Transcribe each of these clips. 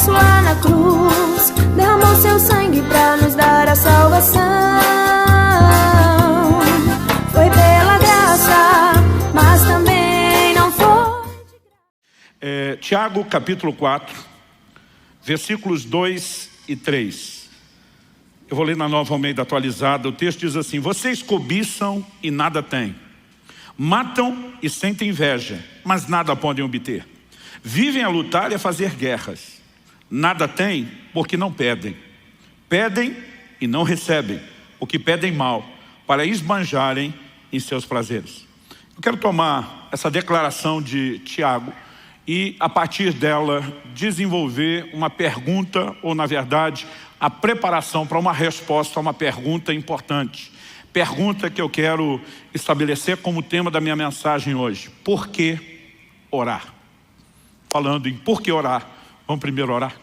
preço lá na cruz, derramou seu sangue pra nos dar a salvação. Foi pela graça, mas também não foi de... Tiago capítulo 4, versículos 2 e 3. Eu vou ler na Nova Almeida atualizada. O texto diz assim: vocês cobiçam e nada têm, matam e sentem inveja, mas nada podem obter. Vivem a lutar e a fazer guerras. Nada têm porque não pedem. Pedem e não recebem, porque pedem mal, para esbanjarem em seus prazeres. Eu quero tomar essa declaração de Tiago e, a partir dela, desenvolver uma pergunta, ou na verdade, a preparação para uma resposta a uma pergunta importante. Pergunta que eu quero estabelecer como tema da minha mensagem hoje: por que orar? Falando em por que orar, vamos primeiro orar.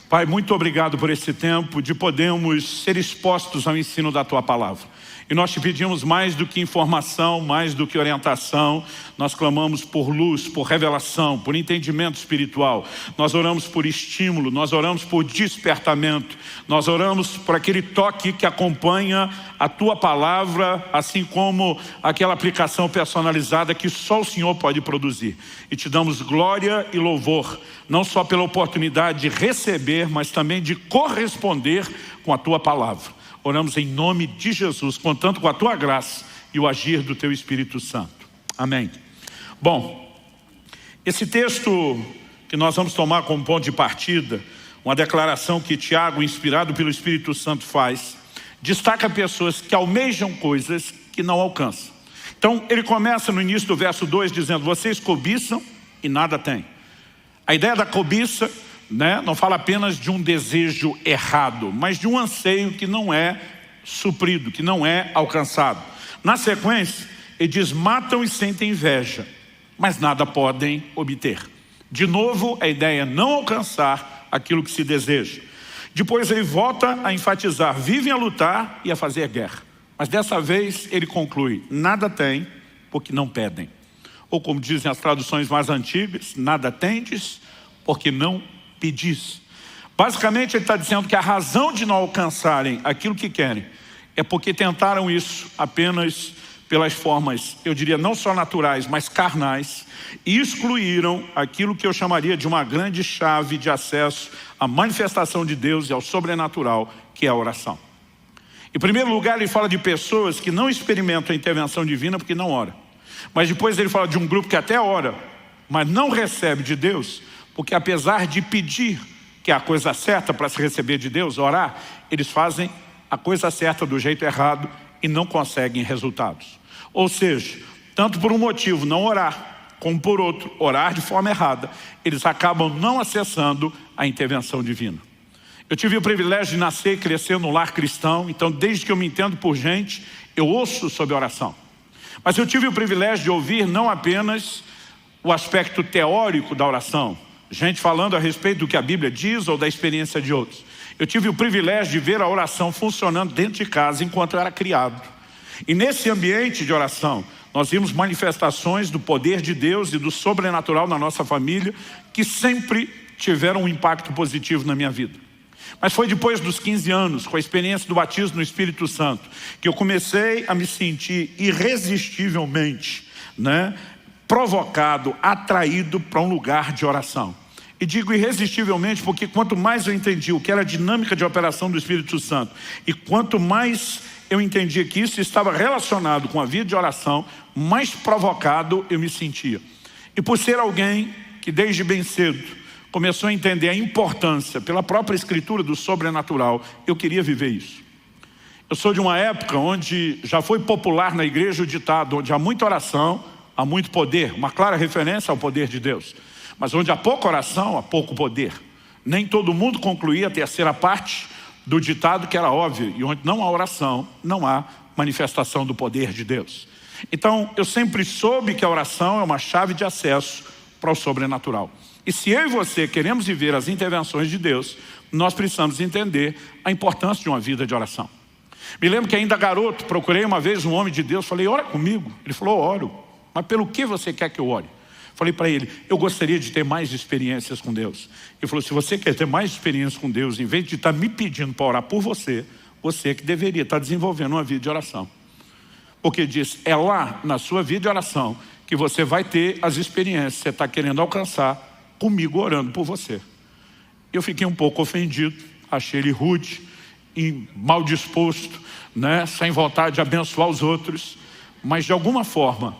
Pai, muito obrigado por esse tempo de podermos ser expostos ao ensino da Tua Palavra. E nós te pedimos mais do que informação, mais do que orientação. Nós clamamos por luz, por revelação, por entendimento espiritual. Nós oramos por estímulo, nós oramos por despertamento. Nós oramos por aquele toque que acompanha a Tua Palavra, assim como aquela aplicação personalizada que só o Senhor pode produzir. E te damos glória e louvor, não só pela oportunidade de receber, mas também de corresponder com a Tua Palavra. Oramos em nome de Jesus, contando com a Tua graça e o agir do Teu Espírito Santo. Amém. Bom, esse texto que nós vamos tomar como ponto de partida, uma declaração que Tiago, inspirado pelo Espírito Santo, faz, destaca pessoas que almejam coisas que não alcançam. Então, ele começa no início do verso 2 dizendo: vocês cobiçam e nada têm. A ideia da cobiça, não fala apenas de um desejo errado, mas de um anseio que não é suprido, que não é alcançado. Na sequência, ele diz: matam e sentem inveja, mas nada podem obter. De novo, a ideia é não alcançar aquilo que se deseja. Depois ele volta a enfatizar: vivem a lutar e a fazer guerra. Mas dessa vez ele conclui: nada têm porque não pedem. Ou como dizem as traduções mais antigas: nada tendes porque não pedis. Basicamente ele está dizendo que a razão de não alcançarem aquilo que querem é porque tentaram isso apenas pelas formas, eu diria, não só naturais, mas carnais, e excluíram aquilo que eu chamaria de uma grande chave de acesso à manifestação de Deus e ao sobrenatural, que é a oração. Em primeiro lugar, ele fala de pessoas que não experimentam a intervenção divina porque não oram. Mas depois ele fala de um grupo que até ora, mas não recebe de Deus, porque apesar de pedir, que é a coisa certa para se receber de Deus, orar, eles fazem a coisa certa do jeito errado e não conseguem resultados. Ou seja, tanto por um motivo não orar, como por outro orar de forma errada, eles acabam não acessando a intervenção divina. Eu tive o privilégio de nascer e crescer num lar cristão, então desde que eu me entendo por gente, eu ouço sobre oração. Mas eu tive o privilégio de ouvir não apenas o aspecto teórico da oração, gente falando a respeito do que a Bíblia diz ou da experiência de outros. Eu tive o privilégio de ver a oração funcionando dentro de casa enquanto eu era criado. E nesse ambiente de oração, nós vimos manifestações do poder de Deus e do sobrenatural na nossa família que sempre tiveram um impacto positivo na minha vida. Mas foi depois dos 15 anos, com a experiência do batismo no Espírito Santo, que eu comecei a me sentir irresistivelmente, provocado, atraído para um lugar de oração. E digo irresistivelmente porque quanto mais eu entendi o que era a dinâmica de operação do Espírito Santo e quanto mais eu entendia que isso estava relacionado com a vida de oração, mais provocado eu me sentia. E por ser alguém que desde bem cedo começou a entender a importância pela própria escritura do sobrenatural, eu queria viver isso. Eu sou de uma época onde já foi popular na igreja o ditado: onde há muita oração, há muito poder, uma clara referência ao poder de Deus. Mas onde há pouca oração, há pouco poder. Nem todo mundo concluía a terceira parte do ditado, que era óbvio: e onde não há oração, não há manifestação do poder de Deus. Então, eu sempre soube que a oração é uma chave de acesso para o sobrenatural. E se eu e você queremos viver as intervenções de Deus, nós precisamos entender a importância de uma vida de oração. Me lembro que ainda garoto, procurei uma vez um homem de Deus, falei: ora comigo. Ele falou: oro. Mas pelo que você quer que eu ore? Falei para ele, eu gostaria de ter mais experiências com Deus. Ele falou, se você quer ter mais experiências com Deus, em vez de estar me pedindo para orar por você, você que deveria estar desenvolvendo uma vida de oração. Porque diz, é lá na sua vida de oração que você vai ter as experiências que você está querendo alcançar comigo orando por você. Eu fiquei um pouco ofendido, achei ele rude, e mal disposto, né? Sem vontade de abençoar os outros, mas de alguma forma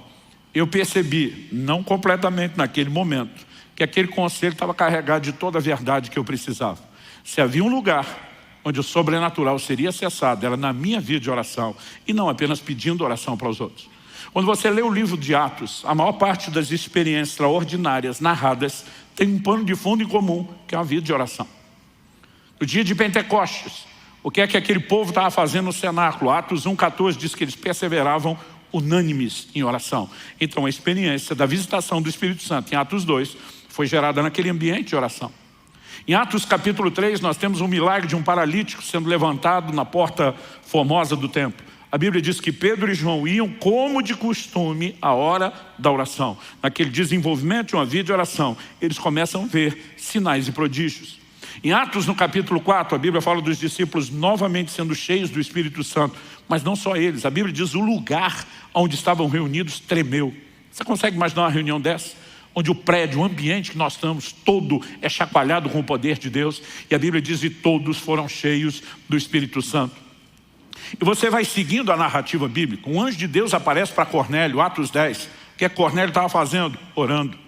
eu percebi, não completamente naquele momento, que aquele conselho estava carregado de toda a verdade que eu precisava. Se havia um lugar onde o sobrenatural seria acessado, era na minha vida de oração, e não apenas pedindo oração para os outros. Quando você lê o livro de Atos, a maior parte das experiências extraordinárias narradas tem um pano de fundo em comum, que é a vida de oração. No dia de Pentecostes, o que é que aquele povo estava fazendo no cenáculo? Atos 1,14 diz que eles perseveravam unânimes em oração. Então a experiência da visitação do Espírito Santo em Atos 2 foi gerada naquele ambiente de oração. Em Atos capítulo 3 nós temos um milagre de um paralítico sendo levantado na porta formosa do templo. A Bíblia diz que Pedro e João iam como de costume à hora da oração. Naquele desenvolvimento de uma vida de oração, eles começam a ver sinais e prodígios. Em Atos no capítulo 4, a Bíblia fala dos discípulos novamente sendo cheios do Espírito Santo. Mas não só eles, a Bíblia diz o lugar onde estavam reunidos tremeu. Você consegue imaginar uma reunião dessa? Onde o prédio, o ambiente que nós estamos todo é chacoalhado com o poder de Deus. E a Bíblia diz que todos foram cheios do Espírito Santo. E você vai seguindo a narrativa bíblica. Um anjo de Deus aparece para Cornélio, Atos 10. O que Cornélio estava fazendo? Orando.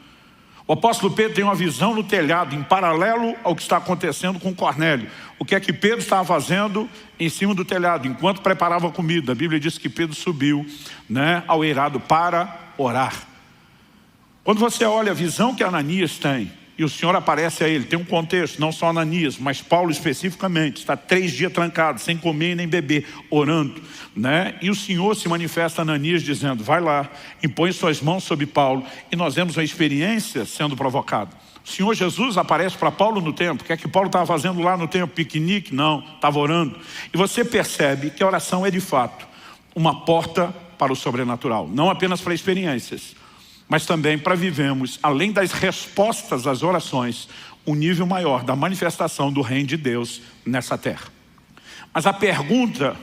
O apóstolo Pedro tem uma visão no telhado, em paralelo ao que está acontecendo com Cornélio. O que é que Pedro estava fazendo em cima do telhado, enquanto preparava a comida? A Bíblia diz que Pedro subiu, né, ao eirado para orar. Quando você olha a visão que Ananias tem, e o Senhor aparece a ele, tem um contexto, não só Ananias, mas Paulo especificamente, está 3 dias trancado, sem comer nem beber, orando, né? E o Senhor se manifesta a Ananias dizendo, vai lá, impõe suas mãos sobre Paulo, e nós vemos uma experiência sendo provocada. O Senhor Jesus aparece para Paulo no templo. O que é que Paulo estava fazendo lá no templo? Piquenique? Não, estava orando. E você percebe que a oração é de fato uma porta para o sobrenatural, não apenas para experiências, mas também para vivermos, além das respostas às orações, um nível maior da manifestação do reino de Deus nessa terra. Mas a pergunta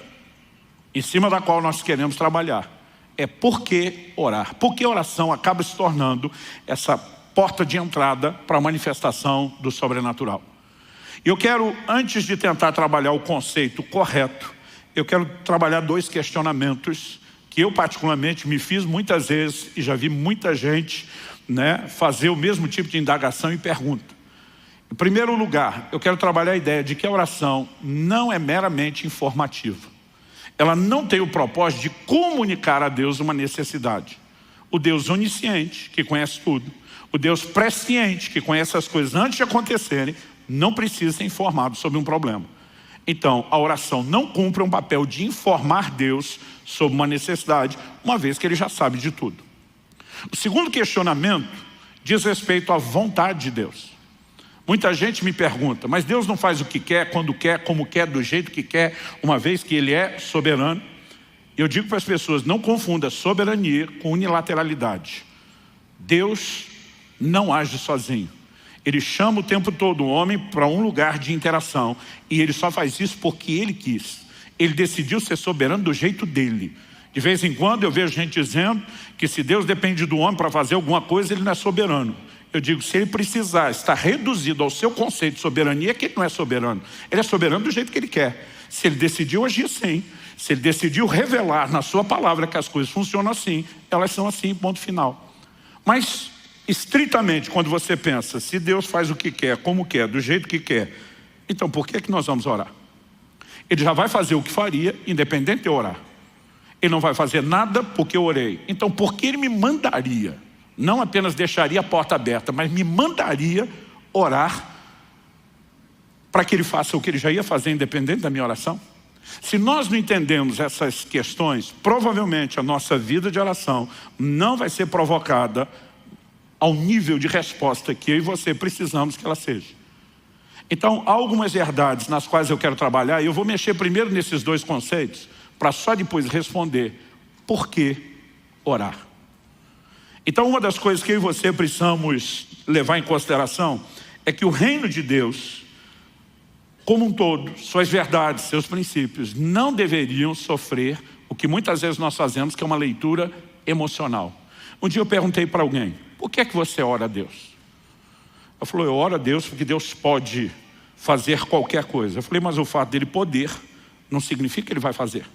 em cima da qual nós queremos trabalhar é por que orar? Por que a oração acaba se tornando essa porta de entrada para a manifestação do sobrenatural? E eu quero, antes de tentar trabalhar o conceito correto, eu quero trabalhar 2 questionamentos que eu particularmente me fiz muitas vezes e já vi muita gente, né, fazer o mesmo tipo de indagação e pergunta. Em primeiro lugar, eu quero trabalhar a ideia de que a oração não é meramente informativa. Ela não tem o propósito de comunicar a Deus uma necessidade. O Deus onisciente, que conhece tudo, o Deus presciente, que conhece as coisas antes de acontecerem, não precisa ser informado sobre um problema. Então, a oração não cumpre um papel de informar Deus sobre uma necessidade, uma vez que Ele já sabe de tudo. O segundo questionamento diz respeito à vontade de Deus. Muita gente me pergunta, mas Deus não faz o que quer, quando quer, como quer, do jeito que quer, uma vez que Ele é soberano? Eu digo para as pessoas, não confunda soberania com unilateralidade. Deus não age sozinho. Ele chama o tempo todo o homem para um lugar de interação. E Ele só faz isso porque Ele quis. Ele decidiu ser soberano do jeito dele. De vez em quando eu vejo gente dizendo que se Deus depende do homem para fazer alguma coisa, Ele não é soberano. Eu digo, se Ele precisar estar reduzido ao seu conceito de soberania, é que Ele não é soberano. Ele é soberano do jeito que Ele quer. Se Ele decidiu agir assim, se Ele decidiu revelar na sua palavra que as coisas funcionam assim, elas são assim, ponto final. Mas estritamente, quando você pensa, se Deus faz o que quer, como quer, do jeito que quer, então por que nós vamos orar? Ele já vai fazer o que faria, independente de eu orar. Ele não vai fazer nada porque eu orei. Então por que Ele me mandaria? Não apenas deixaria a porta aberta, mas me mandaria orar para que Ele faça o que Ele já ia fazer, independente da minha oração? Se nós não entendemos essas questões, provavelmente a nossa vida de oração não vai ser provocada ao nível de resposta que eu e você precisamos que ela seja. Então, há algumas verdades nas quais eu quero trabalhar, e eu vou mexer primeiro nesses 2 conceitos, para só depois responder por que orar. Então uma das coisas que eu e você precisamos levar em consideração é que o reino de Deus, como um todo, suas verdades, seus princípios, não deveriam sofrer o que muitas vezes nós fazemos, que é uma leitura emocional. Um dia eu perguntei para alguém, por que é que você ora a Deus? Ela falou, eu oro a Deus porque Deus pode fazer qualquer coisa. Eu falei, mas o fato dele poder não significa que ele vai fazer.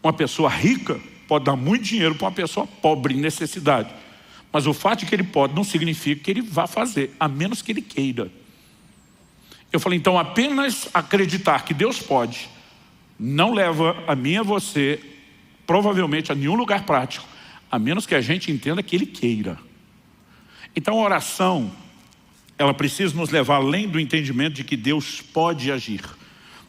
Uma pessoa rica pode dar muito dinheiro para uma pessoa pobre, em necessidade. Mas o fato de que ele pode não significa que ele vai fazer, a menos que ele queira. Eu falei, então apenas acreditar que Deus pode não leva a mim e a você, provavelmente, a nenhum lugar prático, a menos que a gente entenda que Ele queira. Então a oração, ela precisa nos levar além do entendimento de que Deus pode agir.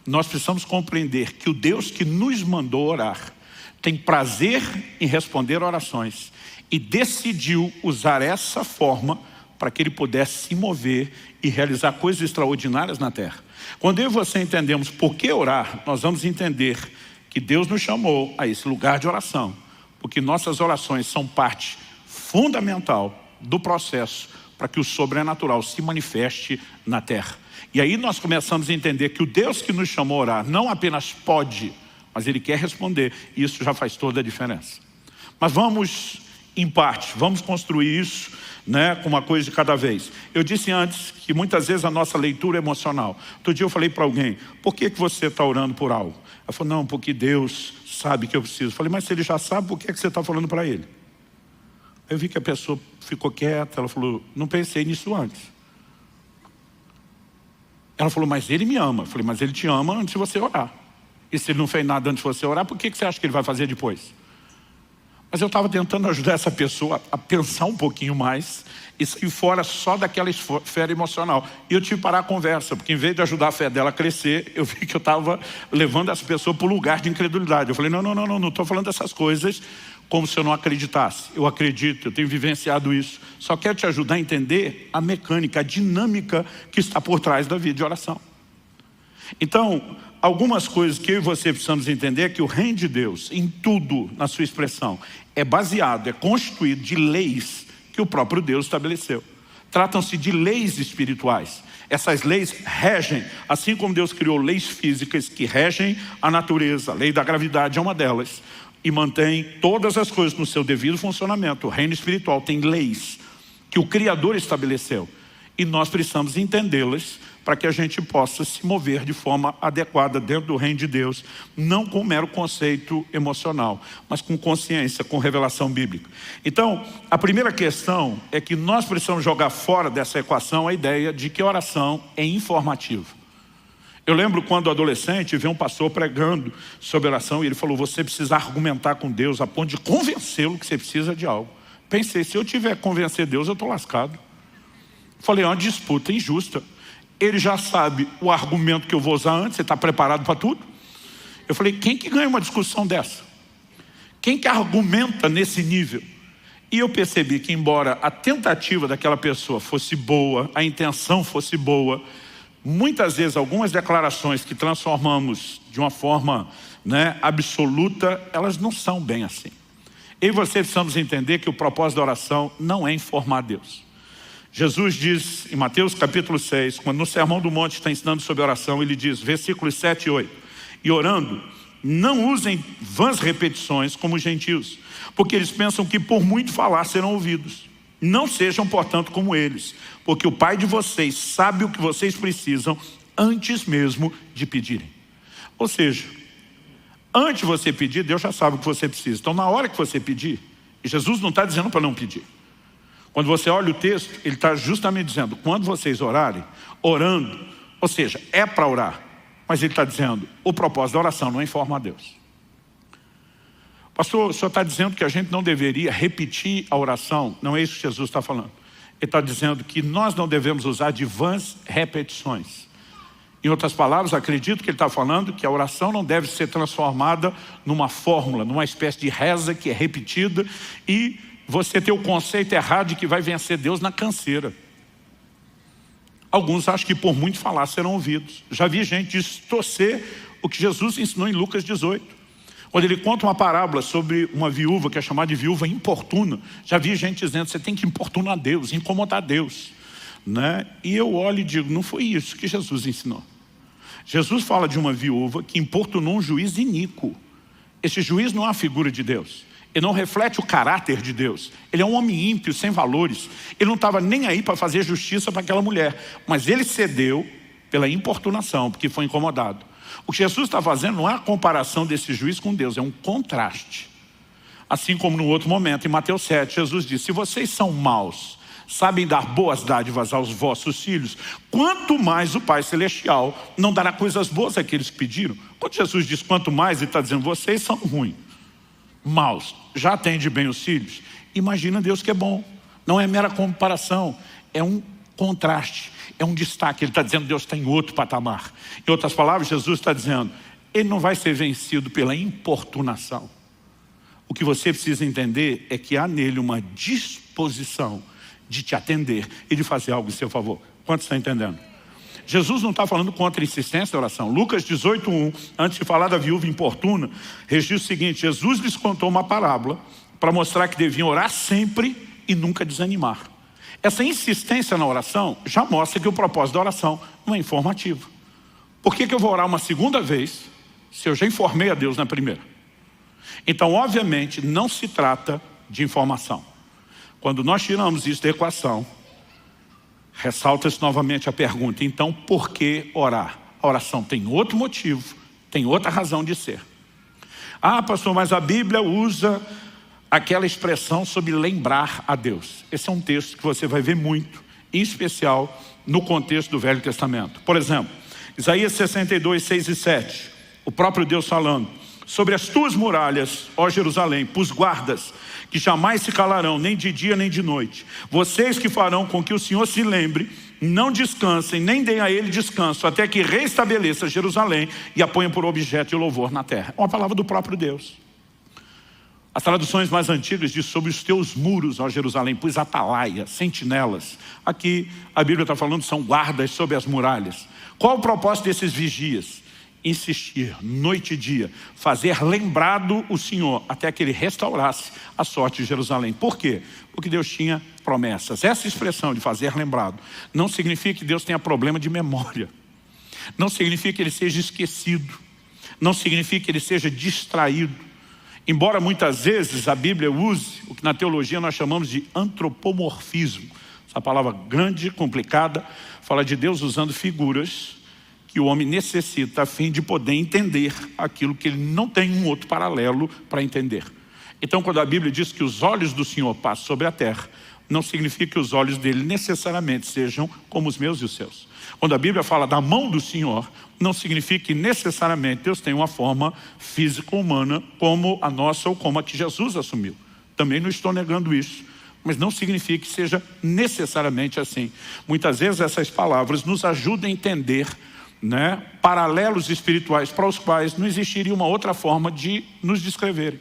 Nós precisamos compreender que o Deus que nos mandou orar tem prazer em responder orações e decidiu usar essa forma para que Ele pudesse se mover e realizar coisas extraordinárias na terra. Quando eu e você entendemos por que orar, nós vamos entender que Deus nos chamou a esse lugar de oração, porque nossas orações são parte fundamental do processo para que o sobrenatural se manifeste na terra. E aí nós começamos a entender que o Deus que nos chamou a orar não apenas pode, mas Ele quer responder, e isso já faz toda a diferença. Mas vamos em parte, vamos construir isso, com uma coisa de cada vez. Eu disse antes que muitas vezes a nossa leitura é emocional. Outro dia eu falei para alguém, por que você está orando por algo? Ela falou, não, porque Deus sabe que eu preciso. Eu falei, mas se Ele já sabe, por que você está falando para Ele? Eu vi que a pessoa ficou quieta, ela falou, não pensei nisso antes. Ela falou, mas Ele me ama. Eu falei, mas Ele te ama antes de você orar. E se Ele não fez nada antes de você orar, por que você acha que Ele vai fazer depois? Mas eu estava tentando ajudar essa pessoa a pensar um pouquinho mais e sair fora só daquela esfera emocional. E eu tive que parar a conversa, porque em vez de ajudar a fé dela a crescer, eu vi que eu estava levando essa pessoa para o lugar de incredulidade. Eu falei, não estou falando dessas coisas como se eu não acreditasse. Eu acredito, eu tenho vivenciado isso. Só quero te ajudar a entender a mecânica, a dinâmica que está por trás da vida de oração. Então, algumas coisas que eu e você precisamos entender é que o reino de Deus, em tudo, na sua expressão, é baseado, é constituído de leis que o próprio Deus estabeleceu. Tratam-se de leis espirituais. Essas leis regem, assim como Deus criou leis físicas que regem a natureza. A lei da gravidade é uma delas. E mantém todas as coisas no seu devido funcionamento. O reino espiritual tem leis que o Criador estabeleceu. E nós precisamos entendê-las para que a gente possa se mover de forma adequada dentro do reino de Deus, não com mero conceito emocional, mas com consciência, com revelação bíblica. Então, a primeira questão é que nós precisamos jogar fora dessa equação a ideia de que a oração é informativa. Eu lembro quando adolescente, vi um pastor pregando sobre oração e ele falou, você precisa argumentar com Deus a ponto de convencê-lo que você precisa de algo. Pensei, se eu tiver que convencer Deus, eu estou lascado. Falei, é uma disputa injusta. Ele já sabe o argumento que eu vou usar antes, você está preparado para tudo? Eu falei, quem que ganha uma discussão dessa? Quem que argumenta nesse nível? E eu percebi que embora a tentativa daquela pessoa fosse boa, a intenção fosse boa, muitas vezes algumas declarações que transformamos de uma forma absoluta, elas não são bem assim. Eu e você precisamos entender que o propósito da oração não é informar Deus. Jesus diz em Mateus capítulo 6, quando no Sermão do Monte está ensinando sobre oração, ele diz, versículos 7 e 8, e orando, não usem vãs repetições como os gentios, porque eles pensam que por muito falar serão ouvidos. Não sejam, portanto, como eles, porque o Pai de vocês sabe o que vocês precisam antes mesmo de pedirem. Ou seja, antes de você pedir, Deus já sabe o que você precisa. Então, na hora que você pedir, e Jesus não está dizendo para não pedir. Quando você olha o texto, ele está justamente dizendo, quando vocês orarem, orando, ou seja, é para orar. Mas ele está dizendo, o propósito da oração não é informar Deus. Pastor, o senhor está dizendo que a gente não deveria repetir a oração? Não é isso que Jesus está falando. Ele está dizendo que nós não devemos usar de vãs repetições. Em outras palavras, acredito que ele está falando que a oração não deve ser transformada numa fórmula, numa espécie de reza que é repetida e você tem o conceito errado de que vai vencer Deus na canseira. Alguns acham que por muito falar serão ouvidos. Já vi gente distorcer o que Jesus ensinou em Lucas 18. Quando ele conta uma parábola sobre uma viúva que é chamada de viúva importuna, já vi gente dizendo, você tem que importunar Deus, incomodar Deus, né? E eu olho e digo, não foi isso que Jesus ensinou. Jesus fala de uma viúva que importunou um juiz iníquo. Esse juiz não é uma figura de Deus. Ele não reflete o caráter de Deus. Ele é um homem ímpio, sem valores. Ele não estava nem aí para fazer justiça para aquela mulher. Mas ele cedeu pela importunação, porque foi incomodado. O que Jesus está fazendo não é a comparação desse juiz com Deus, é um contraste. Assim como no outro momento, em Mateus 7, Jesus disse, se vocês são maus, sabem dar boas dádivas aos vossos filhos, quanto mais o Pai Celestial não dará coisas boas àqueles que pediram. Quando Jesus diz quanto mais, ele está dizendo, vocês são ruins, maus, já atende bem os filhos. Imagina Deus que é bom. Não é mera comparação, é um contraste, é um destaque. Ele está dizendo Deus está em outro patamar. Em outras palavras, Jesus está dizendo, ele não vai ser vencido pela importunação. O que você precisa entender é que há nele uma disposição de te atender e de fazer algo em seu favor. Quantos estão entendendo? Jesus não está falando contra a insistência da oração. Lucas 18:1, antes de falar da viúva importuna, registra o seguinte, Jesus lhes contou uma parábola para mostrar que deviam orar sempre e nunca desanimar. Essa insistência na oração já mostra que o propósito da oração não é informativo. Por que eu vou orar uma segunda vez se eu já informei a Deus na primeira? Então, obviamente, não se trata de informação. Quando nós tiramos isso da equação, ressalta-se novamente a pergunta, então por que orar? A oração tem outro motivo, tem outra razão de ser. Ah, pastor, mas a Bíblia usa aquela expressão sobre lembrar a Deus. Esse é um texto que você vai ver muito, em especial no contexto do Velho Testamento. Por exemplo, Isaías 62, 6 e 7, o próprio Deus falando, sobre as tuas muralhas, ó Jerusalém, pus guardas que jamais se calarão, nem de dia nem de noite. Vocês que farão com que o Senhor se lembre, não descansem, nem deem a ele descanso, até que restabeleça Jerusalém e a ponha por objeto de louvor na terra. É uma palavra do próprio Deus. As traduções mais antigas dizem sobre os teus muros, ó Jerusalém, pus atalaia, sentinelas. Aqui a Bíblia está falando são guardas sobre as muralhas. Qual o propósito desses vigias? Insistir, noite e dia, fazer lembrado o Senhor, até que ele restaurasse a sorte de Jerusalém. Por quê? Porque Deus tinha promessas. Essa expressão de fazer lembrado não significa que Deus tenha problema de memória. Não significa que ele seja esquecido. Não significa que ele seja distraído. Embora muitas vezes a Bíblia use o que na teologia nós chamamos de antropomorfismo. Essa palavra grande, complicada, fala de Deus usando figuras que o homem necessita a fim de poder entender aquilo que ele não tem um outro paralelo para entender. Então, quando a Bíblia diz que os olhos do Senhor passam sobre a terra, não significa que os olhos dele necessariamente sejam como os meus e os seus. Quando a Bíblia fala da mão do Senhor, não significa que necessariamente Deus tem uma forma física humana como a nossa ou como a que Jesus assumiu. Também não estou negando isso, mas não significa que seja necessariamente assim. Muitas vezes essas palavras nos ajudam a entender paralelos espirituais para os quais não existiria uma outra forma de nos descreverem.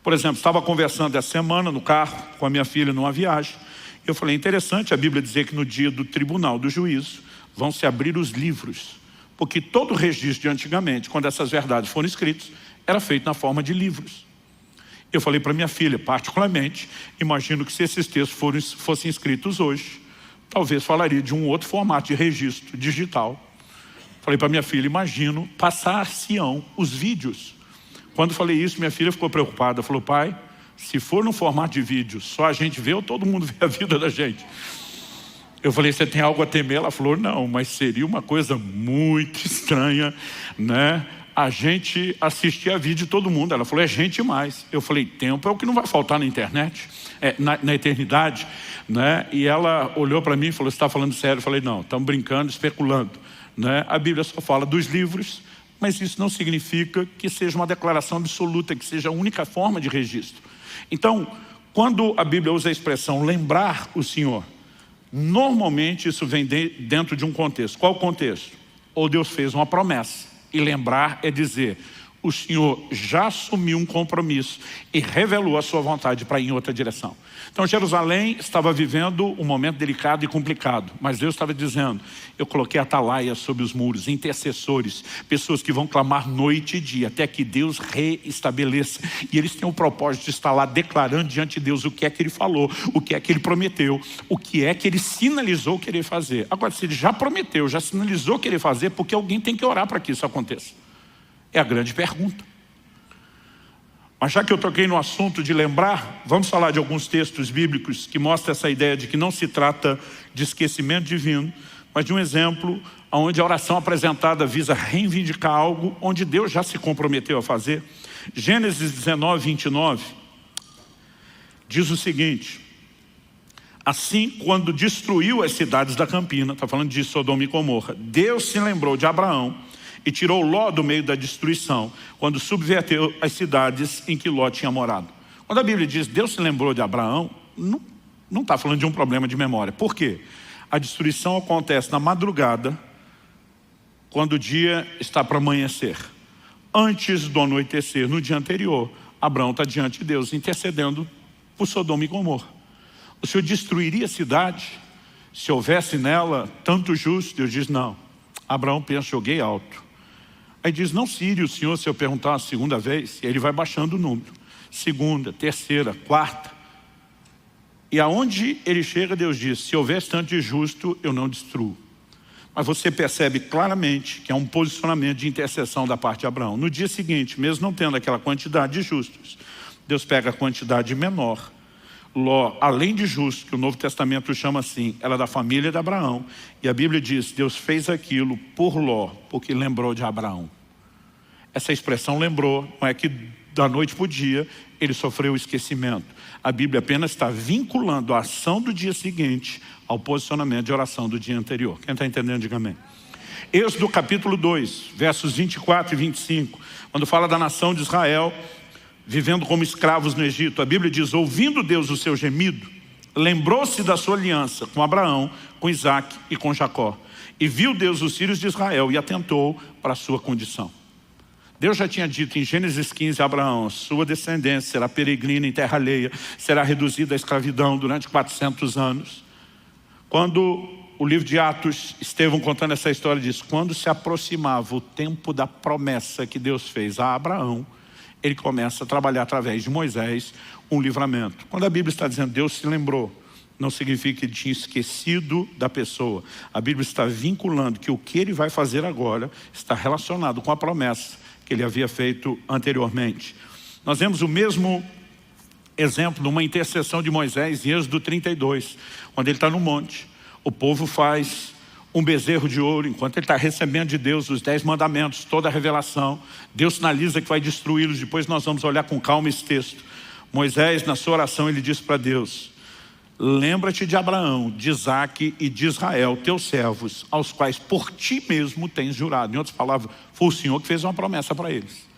Por exemplo, estava conversando essa semana no carro com a minha filha numa viagem. Eu falei, interessante a Bíblia dizer que no dia do tribunal do juízo vão se abrir os livros. Porque todo o registro de antigamente, quando essas verdades foram escritas, era feito na forma de livros. Eu falei para minha filha, particularmente, imagino que se esses textos fossem escritos hoje, talvez falaria de um outro formato de registro digital. Falei para minha filha, imagino passar-se-ão os vídeos. Quando falei isso, minha filha ficou preocupada. Falou, pai, se for no formato de vídeo, só a gente vê ou todo mundo vê a vida da gente? Eu falei, você tem algo a temer? Ela falou, não, mas seria uma coisa muito estranha, a gente assistir a vídeo de todo mundo. Ela falou, é gente mais. Eu falei, tempo é o que não vai faltar na internet, na eternidade. E ela olhou para mim e falou, você está falando sério? Eu falei, não, estamos brincando, especulando. A Bíblia só fala dos livros, mas isso não significa que seja uma declaração absoluta, que seja a única forma de registro. Então, quando a Bíblia usa a expressão lembrar o Senhor, normalmente isso vem dentro de um contexto. Qual o contexto? Ou Deus fez uma promessa, e lembrar é dizer, o Senhor já assumiu um compromisso e revelou a sua vontade para ir em outra direção. Então Jerusalém estava vivendo um momento delicado e complicado, mas Deus estava dizendo, eu coloquei atalaias sobre os muros, intercessores, pessoas que vão clamar noite e dia, até que Deus reestabeleça. E eles têm o propósito de estar lá declarando diante de Deus o que é que Ele falou, o que é que Ele prometeu, o que é que Ele sinalizou querer fazer. Agora, se Ele já prometeu, já sinalizou querer fazer, porque alguém tem que orar para que isso aconteça. É a grande pergunta. Mas já que eu toquei no assunto de lembrar, vamos falar de alguns textos bíblicos que mostram essa ideia de que não se trata de esquecimento divino, mas de um exemplo onde a oração apresentada visa reivindicar algo onde Deus já se comprometeu a fazer. Gênesis 19, 29 diz o seguinte: assim, quando destruiu as cidades da campina, está falando de Sodoma e Gomorra, Deus se lembrou de Abraão e tirou Ló do meio da destruição, quando subverteu as cidades em que Ló tinha morado. Quando a Bíblia diz Deus se lembrou de Abraão, não está falando de um problema de memória. Por quê? A destruição acontece na madrugada, quando o dia está para amanhecer. Antes do anoitecer, no dia anterior, Abraão está diante de Deus, intercedendo por Sodoma e Gomorra. O Senhor destruiria a cidade se houvesse nela tanto justo? Deus diz não. Abraão pensa, joguei alto. Aí diz, não se ire o Senhor se eu perguntar uma segunda vez. E ele vai baixando o número. Segunda, terceira, quarta. E aonde ele chega, Deus diz, se houvesse tanto de justo, eu não destruo. Mas você percebe claramente que é um posicionamento de intercessão da parte de Abraão. No dia seguinte, mesmo não tendo aquela quantidade de justos, Deus pega a quantidade menor. Ló, além de justo, que o Novo Testamento chama assim, ela é da família de Abraão. E a Bíblia diz, Deus fez aquilo por Ló, porque lembrou de Abraão. Essa expressão lembrou, não é que da noite para o dia ele sofreu o esquecimento. A Bíblia apenas está vinculando a ação do dia seguinte ao posicionamento de oração do dia anterior. Quem está entendendo, diga amém. Êxodo capítulo 2, versos 24 e 25, quando fala da nação de Israel vivendo como escravos no Egito, a Bíblia diz, ouvindo Deus o seu gemido, lembrou-se da sua aliança com Abraão, com Isaac e com Jacó. E viu Deus os filhos de Israel e atentou para a sua condição. Deus já tinha dito em Gênesis 15 a Abraão, sua descendência será peregrina em terra alheia, será reduzida à escravidão durante 400 anos. Quando o livro de Atos, Estevão contando essa história, diz, quando se aproximava o tempo da promessa que Deus fez a Abraão, ele começa a trabalhar através de Moisés um livramento. Quando a Bíblia está dizendo Deus se lembrou, não significa que ele tinha esquecido da pessoa. A Bíblia está vinculando que o que ele vai fazer agora está relacionado com a promessa que ele havia feito anteriormente. Nós vemos o mesmo exemplo de uma intercessão de Moisés em Êxodo 32, quando ele está no monte. O povo faz um bezerro de ouro, enquanto ele está recebendo de Deus os 10 mandamentos, toda a revelação. Deus sinaliza que vai destruí-los. Depois nós vamos olhar com calma esse texto. Moisés, na sua oração, ele diz para Deus, lembra-te de Abraão, de Isaac e de Israel, teus servos, aos quais por ti mesmo tens jurado. Em outras palavras, foi o Senhor que fez uma promessa para eles.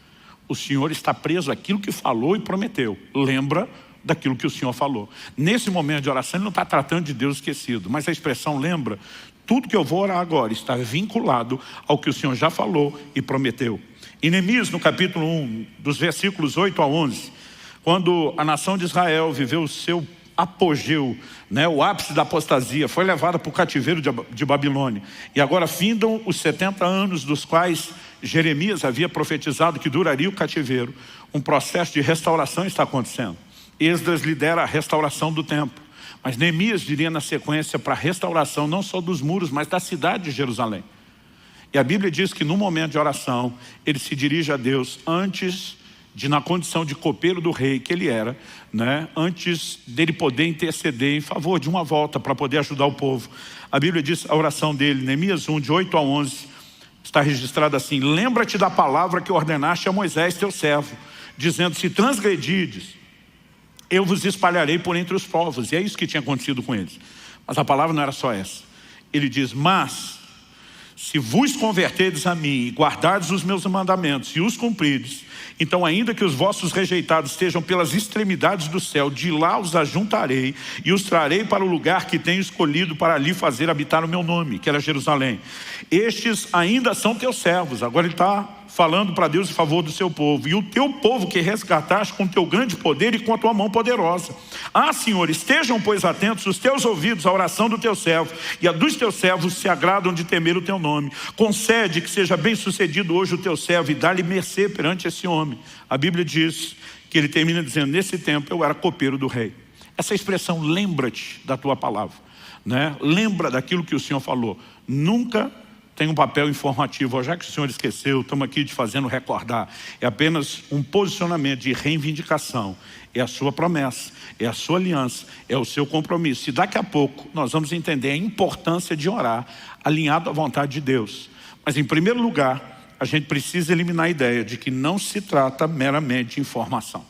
O Senhor está preso àquilo que falou e prometeu. Lembra daquilo que o Senhor falou. Nesse momento de oração, ele não está tratando de Deus esquecido, mas a expressão lembra, tudo que eu vou orar agora está vinculado ao que o Senhor já falou e prometeu. Em Neemias, no capítulo 1, dos versículos 8 a 11, quando a nação de Israel viveu o seu apogeu, o ápice da apostasia, foi levada para o cativeiro de Babilônia. E agora findam os 70 anos dos quais Jeremias havia profetizado que duraria o cativeiro. Um processo de restauração está acontecendo. Esdras lidera a restauração do templo. Mas Neemias diria na sequência para a restauração não só dos muros, mas da cidade de Jerusalém. E a Bíblia diz que no momento de oração, ele se dirige a Deus antes de, na condição de copeiro do rei que ele era, antes dele poder interceder em favor de uma volta para poder ajudar o povo. A Bíblia diz, a oração dele, Neemias 1, de 8 a 11, está registrada assim, lembra-te da palavra que ordenaste a Moisés, teu servo, dizendo, se transgredides, eu vos espalharei por entre os povos. E é isso que tinha acontecido com eles. Mas a palavra não era só essa. Ele diz, mas se vos converterdes a mim e guardardes os meus mandamentos e os cumprides, Então ainda que os vossos rejeitados estejam pelas extremidades do céu, de lá os ajuntarei e os trarei para o lugar que tenho escolhido para ali fazer habitar o meu nome, que era Jerusalém. Estes ainda são teus servos. Agora ele está falando para Deus em favor do seu povo. E o teu povo que resgataste com teu grande poder e com a tua mão poderosa. Ah, Senhor, estejam, pois, atentos os teus ouvidos à oração do teu servo, e a dos teus servos se agradam de temer o teu nome. Concede que seja bem sucedido hoje o teu servo e dá-lhe mercê perante esse homem. A Bíblia diz que ele termina dizendo: nesse tempo eu era copeiro do rei. Essa expressão, lembra-te da tua palavra, né? Lembra daquilo que o Senhor falou. Nunca tem um papel informativo. Já que o Senhor esqueceu, estamos aqui te fazendo recordar. É apenas um posicionamento de reivindicação. É a sua promessa, é a sua aliança, é o seu compromisso. E daqui a pouco nós vamos entender a importância de orar alinhado à vontade de Deus. Mas em primeiro lugar, a gente precisa eliminar a ideia de que não se trata meramente de informação.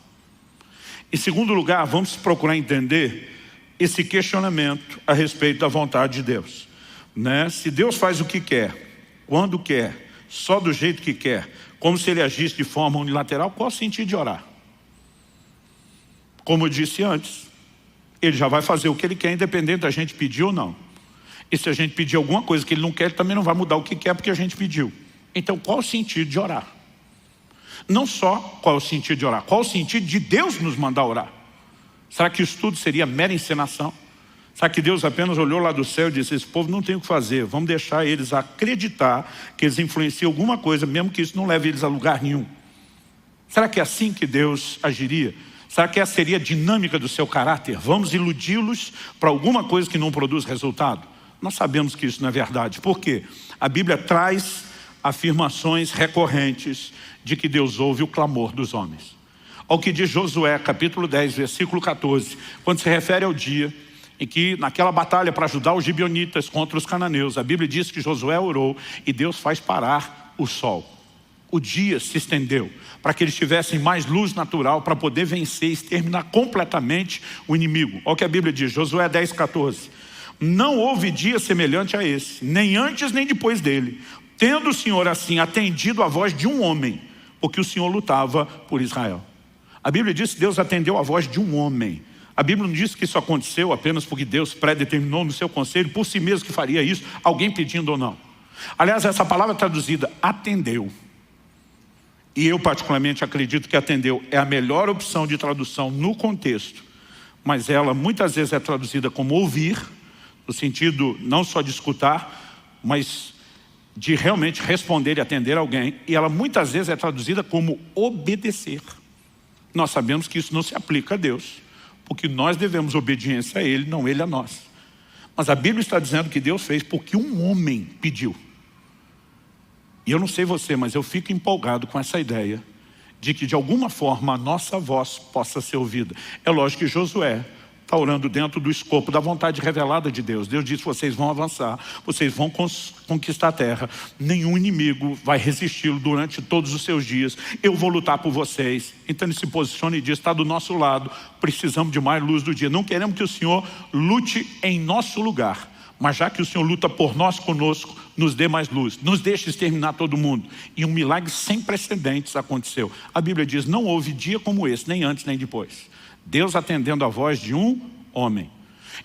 Em segundo lugar, vamos procurar entender esse questionamento a respeito da vontade de Deus, né? Se Deus faz o que quer, quando quer, só do jeito que quer, como se ele agisse de forma unilateral, qual o sentido de orar? Como eu disse antes, ele já vai fazer o que ele quer, independente da gente pedir ou não. E se a gente pedir alguma coisa que ele não quer, ele também não vai mudar o que quer porque a gente pediu. Então qual o sentido de orar? Não só qual o sentido de orar, qual o sentido de Deus nos mandar orar? Será que isso tudo seria mera encenação? Será que Deus apenas olhou lá do céu e disse: esse povo não tem o que fazer, vamos deixar eles acreditar que eles influenciam alguma coisa, mesmo que isso não leve eles a lugar nenhum? Será que é assim que Deus agiria? Será que essa seria a dinâmica do seu caráter? Vamos iludi-los para alguma coisa que não produz resultado? Nós sabemos que isso não é verdade. Por quê? A Bíblia traz afirmações recorrentes de que Deus ouve o clamor dos homens. Ao que diz Josué, capítulo 10, versículo 14, quando se refere ao dia em que, naquela batalha para ajudar os gibeonitas contra os cananeus, a Bíblia diz que Josué orou e Deus faz parar o sol. O dia se estendeu para que eles tivessem mais luz natural para poder vencer e exterminar completamente o inimigo. Olha o que a Bíblia diz, Josué 10, 14. Não houve dia semelhante a esse, nem antes nem depois dele, tendo o Senhor assim atendido a voz de um homem, porque o Senhor lutava por Israel. A Bíblia diz que Deus atendeu a voz de um homem. A Bíblia não diz que isso aconteceu apenas porque Deus predeterminou no seu conselho por si mesmo que faria isso, alguém pedindo ou não. Aliás, essa palavra traduzida, atendeu. E eu particularmente acredito que atendeu é a melhor opção de tradução no contexto. Mas ela muitas vezes é traduzida como ouvir, no sentido não só de escutar, mas de realmente responder e atender alguém. E ela muitas vezes é traduzida como obedecer. Nós sabemos que isso não se aplica a Deus, porque nós devemos obediência a Ele, não Ele a nós. Mas a Bíblia está dizendo que Deus fez porque um homem pediu. E eu não sei você, mas eu fico empolgado com essa ideia de que de alguma forma a nossa voz possa ser ouvida. É lógico que Josué está orando dentro do escopo da vontade revelada de Deus. Deus disse: vocês vão avançar, vocês vão conquistar a terra, nenhum inimigo vai resisti-lo durante todos os seus dias, eu vou lutar por vocês. Então ele se posiciona e diz: está do nosso lado, precisamos de mais luz do dia, não queremos que o Senhor lute em nosso lugar, mas já que o Senhor luta por nós conosco, nos dê mais luz, nos deixe exterminar todo mundo. E um milagre sem precedentes aconteceu. A Bíblia diz: não houve dia como esse, nem antes nem depois. Deus atendendo a voz de um homem.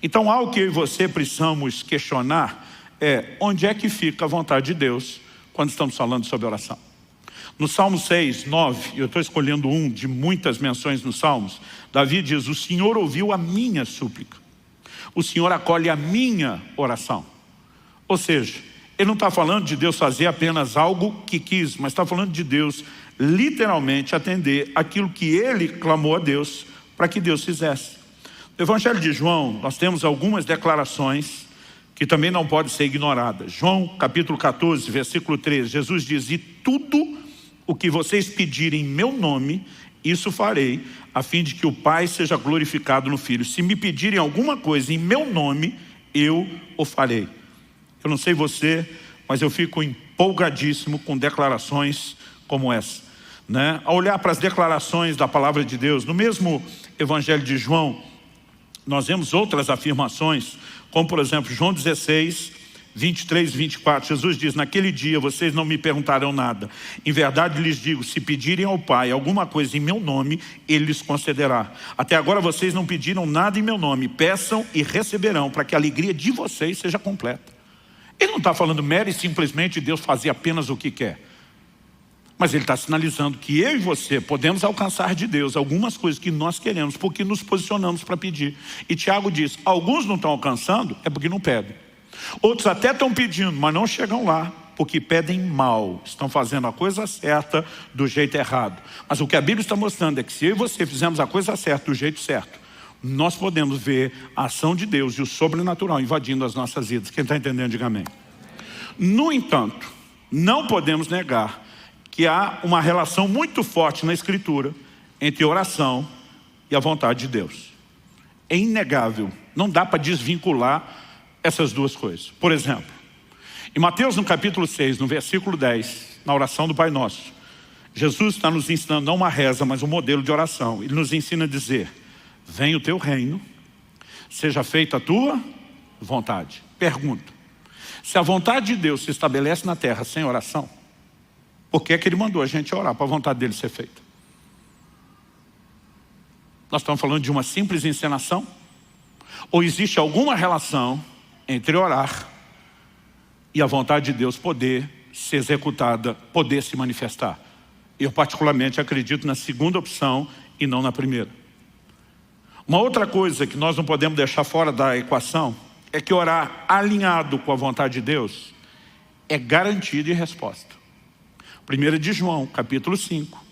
Então algo que eu e você precisamos questionar é: onde é que fica a vontade de Deus quando estamos falando sobre oração? No Salmo 6, 9, eu estou escolhendo um de muitas menções nos Salmos, Davi diz: o Senhor ouviu a minha súplica, o Senhor acolhe a minha oração. Ou seja, ele não está falando de Deus fazer apenas algo que quis, mas está falando de Deus literalmente atender aquilo que ele clamou a Deus para que Deus fizesse. No Evangelho de João, nós temos algumas declarações que também não podem ser ignoradas. João capítulo 14, versículo 13, Jesus diz: e tudo o que vocês pedirem em meu nome, isso farei, a fim de que o Pai seja glorificado no Filho. Se me pedirem alguma coisa em meu nome, eu o farei. Eu não sei você, mas eu fico empolgadíssimo com declarações como essa, né? Ao olhar para as declarações da palavra de Deus, no mesmo Evangelho de João, nós vemos outras afirmações, como por exemplo João 16, 23 e 24, Jesus diz: naquele dia vocês não me perguntarão nada. Em verdade lhes digo, se pedirem ao Pai alguma coisa em meu nome, Ele lhes concederá. Até agora vocês não pediram nada em meu nome. Peçam e receberão, para que a alegria de vocês seja completa. Ele não está falando mero e simplesmente Deus fazer apenas o que quer. Mas Ele está sinalizando que eu e você podemos alcançar de Deus algumas coisas que nós queremos, porque nos posicionamos para pedir. E Tiago diz, alguns não estão alcançando, é porque não pedem. Outros até estão pedindo, mas não chegam lá, porque pedem mal. Estão fazendo a coisa certa do jeito errado. Mas o que a Bíblia está mostrando é que se eu e você fizermos a coisa certa do jeito certo, nós podemos ver a ação de Deus e o sobrenatural invadindo as nossas vidas. Quem está entendendo, diga amém. No entanto, não podemos negar que há uma relação muito forte na Escritura entre oração e a vontade de Deus. É inegável, não dá para desvincular essas duas coisas. Por exemplo, em Mateus no capítulo 6, no versículo 10, na oração do Pai Nosso, Jesus está nos ensinando não uma reza, mas um modelo de oração. Ele nos ensina a dizer, venha o teu reino, seja feita a tua vontade. Pergunto, se a vontade de Deus se estabelece na terra sem oração, por que é que Ele mandou a gente orar para a vontade dEle ser feita? Nós estamos falando de uma simples encenação? Ou existe alguma relação entre orar e a vontade de Deus poder ser executada, poder se manifestar? Eu particularmente acredito na segunda opção e não na primeira. Uma outra coisa que nós não podemos deixar fora da equação é que orar alinhado com a vontade de Deus é garantia de resposta. 1 de João, capítulo 5,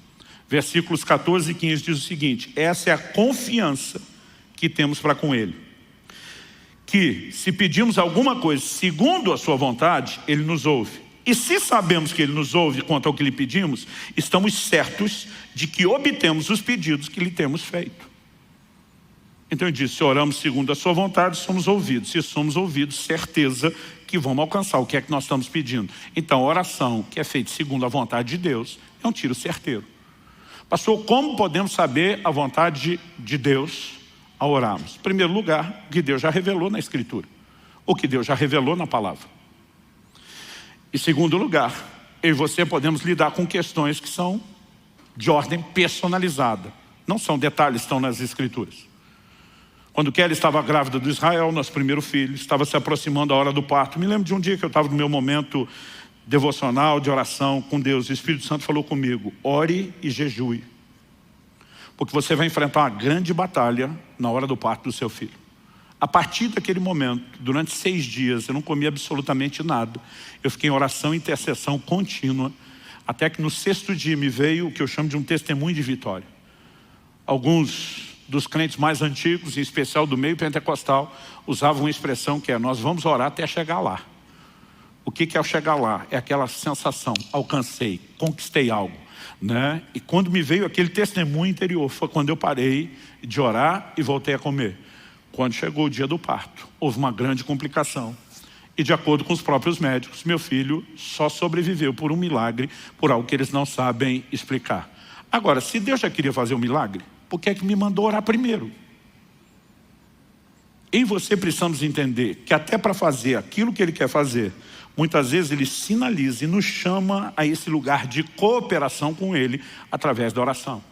versículos 14 e 15 diz o seguinte, essa é a confiança que temos para com Ele. Que se pedimos alguma coisa segundo a sua vontade, Ele nos ouve. E se sabemos que Ele nos ouve quanto ao que lhe pedimos, estamos certos de que obtemos os pedidos que lhe temos feito. Então ele diz, se oramos segundo a sua vontade, somos ouvidos. Se somos ouvidos, certeza que vamos alcançar o que é que nós estamos pedindo. Então a oração que é feita segundo a vontade de Deus é um tiro certeiro. Pastor, como podemos saber a vontade de Deus ao orarmos? Em primeiro lugar, o que Deus já revelou na Escritura. O que Deus já revelou na palavra. Em segundo lugar, eu e você podemos lidar com questões que são de ordem personalizada. Não são detalhes que estão nas Escrituras. Quando Kelly estava grávida do Israel, nosso primeiro filho, estava se aproximando a hora do parto. Me lembro de um dia que eu estava no meu momento devocional, de oração com Deus. O Espírito Santo falou comigo, ore e jejue. Porque você vai enfrentar uma grande batalha na hora do parto do seu filho. A partir daquele momento, durante 6 dias, eu não comi absolutamente nada. Eu fiquei em oração e intercessão contínua, até que no 6º dia me veio o que eu chamo de um testemunho de vitória. Alguns dos crentes mais antigos, em especial do meio pentecostal, usavam uma expressão que é, nós vamos orar até chegar lá. O que é o chegar lá? É aquela sensação, alcancei, conquistei algo, né? E quando me veio aquele testemunho interior, foi quando eu parei de orar e voltei a comer. Quando chegou o dia do parto, houve uma grande complicação. E de acordo com os próprios médicos, meu filho só sobreviveu por um milagre, por algo que eles não sabem explicar. Agora, se Deus já queria fazer um milagre, por que é que me mandou orar primeiro? Eu e você precisamos entender que até para fazer aquilo que Ele quer fazer, muitas vezes Ele sinaliza e nos chama a esse lugar de cooperação com Ele através da oração.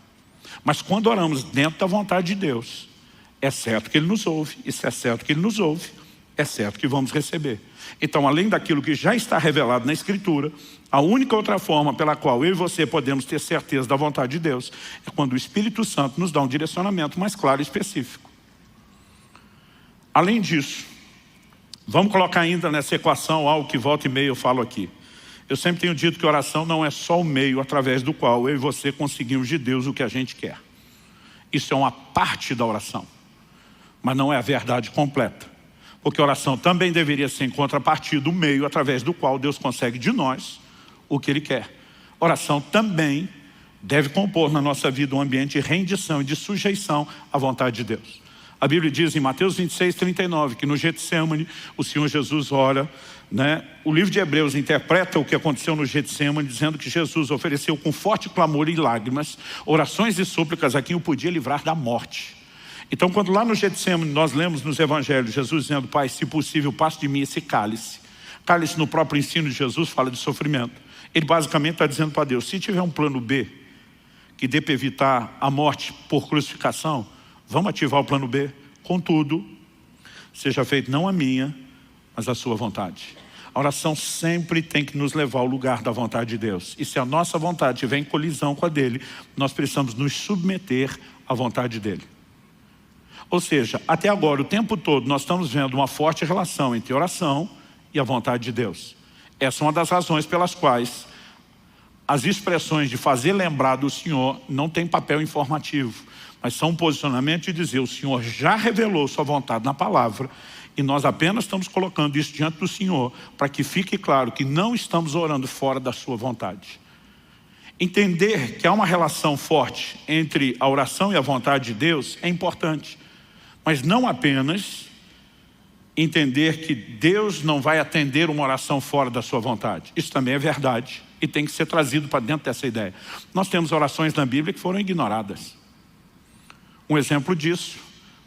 Mas quando oramos dentro da vontade de Deus, é certo que Ele nos ouve. E se é certo que Ele nos ouve, é certo que vamos receber. Então, além daquilo que já está revelado na Escritura, a única outra forma pela qual eu e você podemos ter certeza da vontade de Deus é quando o Espírito Santo nos dá um direcionamento mais claro e específico. Além disso, vamos colocar ainda nessa equação algo que volta e meia eu falo aqui. Eu sempre tenho dito que oração não é só o meio através do qual eu e você conseguimos de Deus o que a gente quer. Isso é uma parte da oração, mas não é a verdade completa. Porque a oração também deveria ser em contrapartida do meio através do qual Deus consegue de nós o que Ele quer. Oração também deve compor na nossa vida um ambiente de rendição e de sujeição à vontade de Deus. A Bíblia diz em Mateus 26, 39, que no Getsêmani o Senhor Jesus ora, né? O livro de Hebreus interpreta o que aconteceu no Getsêmani, dizendo que Jesus ofereceu com forte clamor e lágrimas, orações e súplicas a quem o podia livrar da morte. Então, quando lá no Getsêmani nós lemos nos evangelhos Jesus dizendo, Pai, se possível, passe de mim esse cálice. Cálice, no próprio ensino de Jesus, fala de sofrimento. Ele basicamente está dizendo para Deus, se tiver um plano B, que dê para evitar a morte por crucificação, vamos ativar o plano B. Contudo, seja feito não a minha, mas a sua vontade. A oração sempre tem que nos levar ao lugar da vontade de Deus. E se a nossa vontade estiver em colisão com a dele, nós precisamos nos submeter à vontade dele. Ou seja, até agora, o tempo todo, nós estamos vendo uma forte relação entre oração e a vontade de Deus. Essa é uma das razões pelas quais as expressões de fazer lembrar do Senhor não tem papel informativo, mas são um posicionamento de dizer, o Senhor já revelou sua vontade na palavra, e nós apenas estamos colocando isso diante do Senhor, para que fique claro que não estamos orando fora da sua vontade. Entender que há uma relação forte entre a oração e a vontade de Deus é importante, mas não apenas entender que Deus não vai atender uma oração fora da sua vontade. Isso também é verdade e tem que ser trazido para dentro dessa ideia. Nós temos orações na Bíblia que foram ignoradas. Um exemplo disso,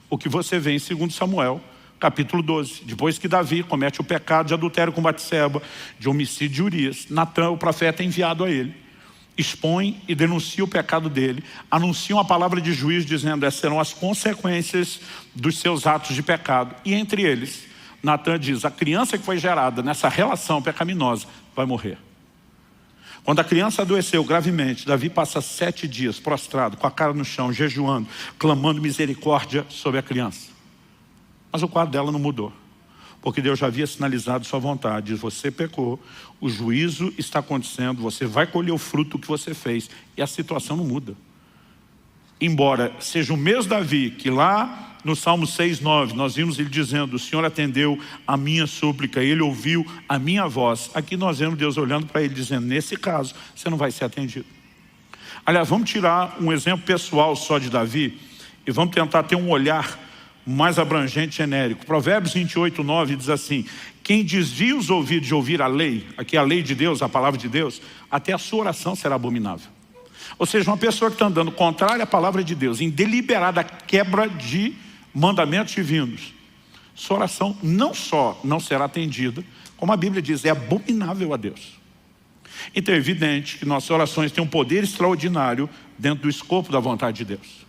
o que você vê em 2 Samuel, capítulo 12. Depois que Davi comete o pecado de adultério com Batseba, de homicídio de Urias, Natã, o profeta, é enviado a ele. Expõe e denuncia o pecado dele, anuncia uma palavra de juízo dizendo essas serão as consequências dos seus atos de pecado. E entre eles, Natã diz, a criança que foi gerada nessa relação pecaminosa vai morrer. Quando a criança adoeceu gravemente, Davi passa 7 dias prostrado, com a cara no chão, jejuando, clamando misericórdia sobre a criança. Mas o quadro dela não mudou, porque Deus já havia sinalizado sua vontade. Diz, você pecou, o juízo está acontecendo, você vai colher o fruto que você fez, e a situação não muda. Embora seja o mesmo Davi, que lá no Salmo 6:9, nós vimos ele dizendo, o Senhor atendeu a minha súplica, ele ouviu a minha voz. Aqui nós vemos Deus olhando para ele dizendo, nesse caso, você não vai ser atendido. Aliás, vamos tirar um exemplo pessoal só de Davi, e vamos tentar ter um olhar mais abrangente, genérico. Provérbios 28:9 diz assim, quem desvia os ouvidos de ouvir a lei, aqui a lei de Deus, a palavra de Deus, até a sua oração será abominável. Ou seja, uma pessoa que está andando contrária à palavra de Deus, em deliberada quebra de mandamentos divinos, sua oração não só não será atendida, como a Bíblia diz, é abominável a Deus. Então é evidente que nossas orações têm um poder extraordinário dentro do escopo da vontade de Deus.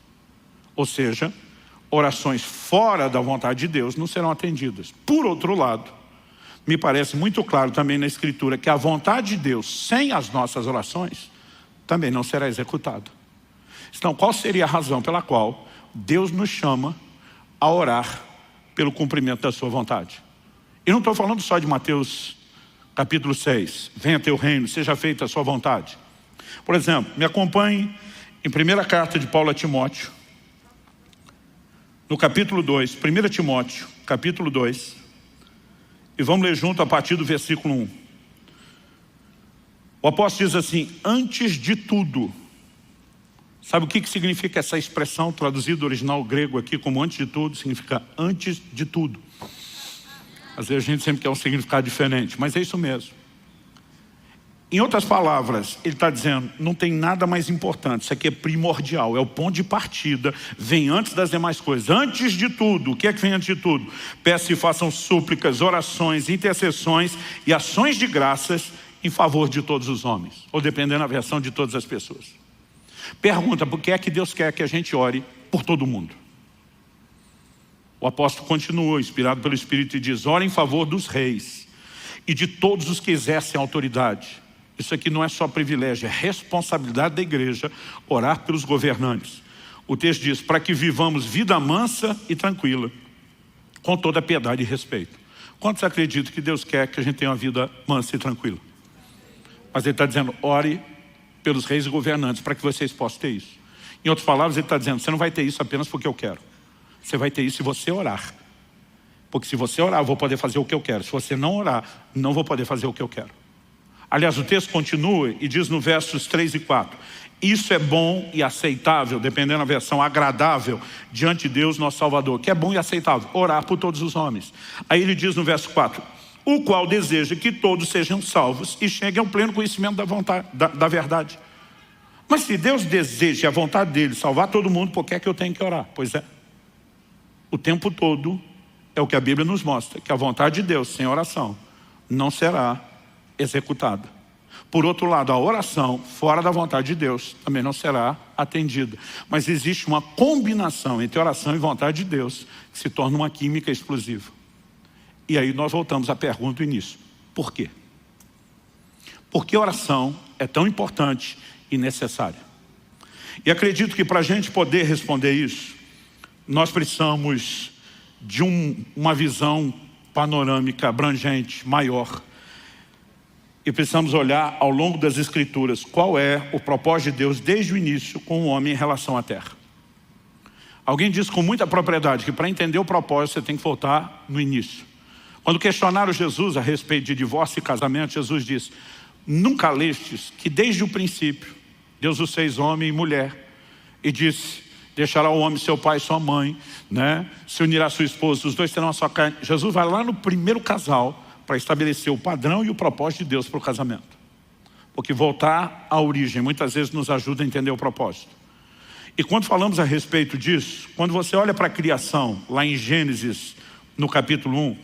Ou seja, orações fora da vontade de Deus não serão atendidas. Por outro lado, me parece muito claro também na Escritura que a vontade de Deus, sem as nossas orações, também não será executada. Então, qual seria a razão pela qual Deus nos chama a orar pelo cumprimento da sua vontade? E não estou falando só de Mateus capítulo 6, venha teu reino, seja feita a sua vontade. Por exemplo, me acompanhe em 1ª carta de Paulo a Timóteo, no capítulo 2, 1 Timóteo, capítulo 2, e vamos ler junto a partir do versículo 1. O apóstolo diz assim, antes de tudo. Sabe o que significa essa expressão, traduzida do original grego aqui como antes de tudo? Significa antes de tudo. Às vezes a gente sempre quer um significado diferente, mas é isso mesmo. Em outras palavras, ele está dizendo, não tem nada mais importante, isso aqui é primordial, é o ponto de partida, vem antes das demais coisas. Antes de tudo, o que é que vem antes de tudo? Peço e façam súplicas, orações, intercessões e ações de graças em favor de todos os homens, ou dependendo da versão, de todas as pessoas. Pergunta, por que é que Deus quer que a gente ore por todo mundo? O apóstolo continua, inspirado pelo Espírito, e diz, ore em favor dos reis e de todos os que exercem autoridade. Isso aqui não é só privilégio, é responsabilidade da igreja orar pelos governantes. O texto diz, para que vivamos vida mansa e tranquila, com toda piedade e respeito. Quantos acreditam que Deus quer que a gente tenha uma vida mansa e tranquila? Mas ele está dizendo, ore pelos reis e governantes para que vocês possam ter isso. Em outras palavras, ele está dizendo, você não vai ter isso apenas porque eu quero. Você vai ter isso se você orar. Porque se você orar, eu vou poder fazer o que eu quero. Se você não orar, não vou poder fazer o que eu quero. Aliás, o texto continua e diz no versos 3 e 4. Isso é bom e aceitável, dependendo da versão, agradável, diante de Deus, nosso Salvador. Que é bom e aceitável, orar por todos os homens. Aí ele diz no verso 4. O qual deseja que todos sejam salvos e cheguem ao pleno conhecimento da vontade, da verdade. Mas se Deus deseja a vontade dele salvar todo mundo, por que é que eu tenho que orar? Pois é. O tempo todo é o que a Bíblia nos mostra, que a vontade de Deus sem oração não será executada. Por outro lado, a oração fora da vontade de Deus também não será atendida. Mas existe uma combinação entre oração e vontade de Deus que se torna uma química explosiva. E aí nós voltamos à pergunta do início. Por quê? Por que a oração é tão importante e necessária? E acredito que para a gente poder responder isso, nós precisamos de uma visão panorâmica, abrangente, maior. E precisamos olhar ao longo das Escrituras qual é o propósito de Deus desde o início com o homem em relação à terra. Alguém diz com muita propriedade que para entender o propósito você tem que voltar no início. Quando questionaram Jesus a respeito de divórcio e casamento, Jesus disse: nunca lestes que desde o princípio Deus os fez homem e mulher, e disse: deixará o homem seu pai e sua mãe, né? Se unirá a sua esposa, os dois terão a sua carne. Jesus vai lá no primeiro casal para estabelecer o padrão e o propósito de Deus para o casamento. Porque voltar à origem muitas vezes nos ajuda a entender o propósito. E quando falamos a respeito disso, quando você olha para a criação, lá em Gênesis, no capítulo 1,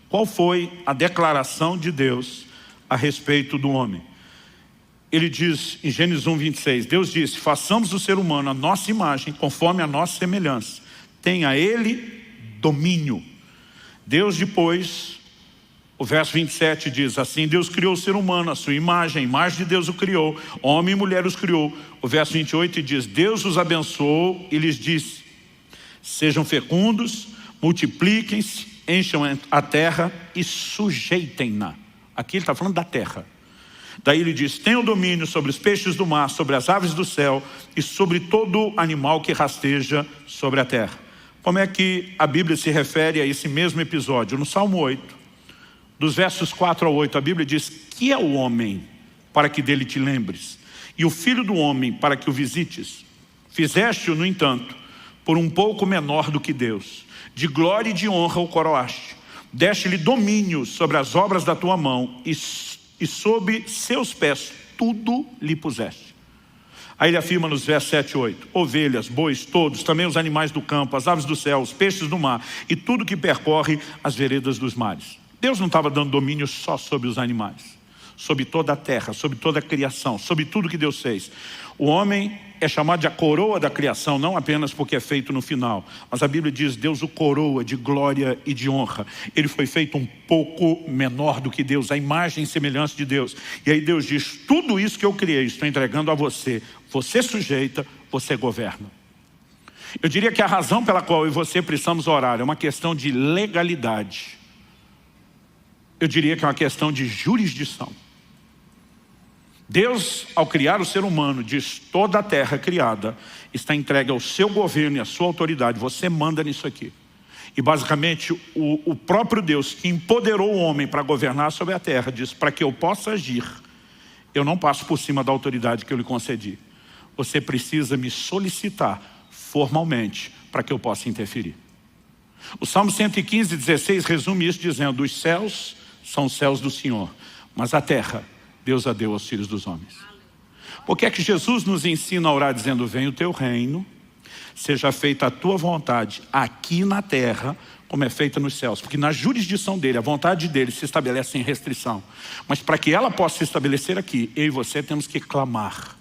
qual foi a declaração de Deus a respeito do homem? Ele diz em Gênesis 1, 26, Deus disse: façamos o ser humano a nossa imagem, conforme a nossa semelhança. Tenha ele domínio. Deus depois, o verso 27 diz assim: Deus criou o ser humano, a sua imagem, a imagem de Deus o criou, homem e mulher os criou. O verso 28 diz: Deus os abençoou e lhes disse: sejam fecundos, multipliquem-se, encham a terra e sujeitem-na. Aqui ele está falando da terra. Daí ele diz: tenham domínio sobre os peixes do mar, sobre as aves do céu e sobre todo animal que rasteja sobre a terra. Como é que a Bíblia se refere a esse mesmo episódio? No Salmo 8, dos versos 4 a 8, a Bíblia diz: que é o homem para que dele te lembres, e o filho do homem para que o visites? Fizeste-o, no entanto, por um pouco menor do que Deus. De glória e de honra o coroaste. Deste-lhe domínio sobre as obras da tua mão, e sob seus pés tudo lhe puseste. Aí ele afirma nos versos 7 e 8: ovelhas, bois, todos, também os animais do campo, as aves do céu, os peixes do mar, e tudo que percorre as veredas dos mares. Deus não estava dando domínio só sobre os animais, sobre toda a terra, sobre toda a criação, sobre tudo que Deus fez. O homem é chamado de a coroa da criação, não apenas porque é feito no final, mas a Bíblia diz: Deus o coroa de glória e de honra. Ele foi feito um pouco menor do que Deus, a imagem e semelhança de Deus. E aí Deus diz: tudo isso que eu criei, estou entregando a você. Você sujeita, você governa. Eu diria que a razão pela qual eu e você precisamos orar é uma questão de legalidade. Eu diria que é uma questão de jurisdição. Deus, ao criar o ser humano, diz: toda a terra criada está entregue ao seu governo e à sua autoridade. Você manda nisso aqui. E basicamente o próprio Deus que empoderou o homem para governar sobre a terra diz: para que eu possa agir, eu não passo por cima da autoridade que eu lhe concedi. Você precisa me solicitar formalmente para que eu possa interferir. O Salmo 115, 16 resume isso dizendo: os céus são os céus do Senhor, mas a terra Deus a deu aos filhos dos homens. Por que é que Jesus nos ensina a orar dizendo: venha o teu reino, seja feita a tua vontade aqui na terra como é feita nos céus? Porque na jurisdição dele, a vontade dele se estabelece sem restrição. Mas para que ela possa se estabelecer aqui, eu e você temos que clamar.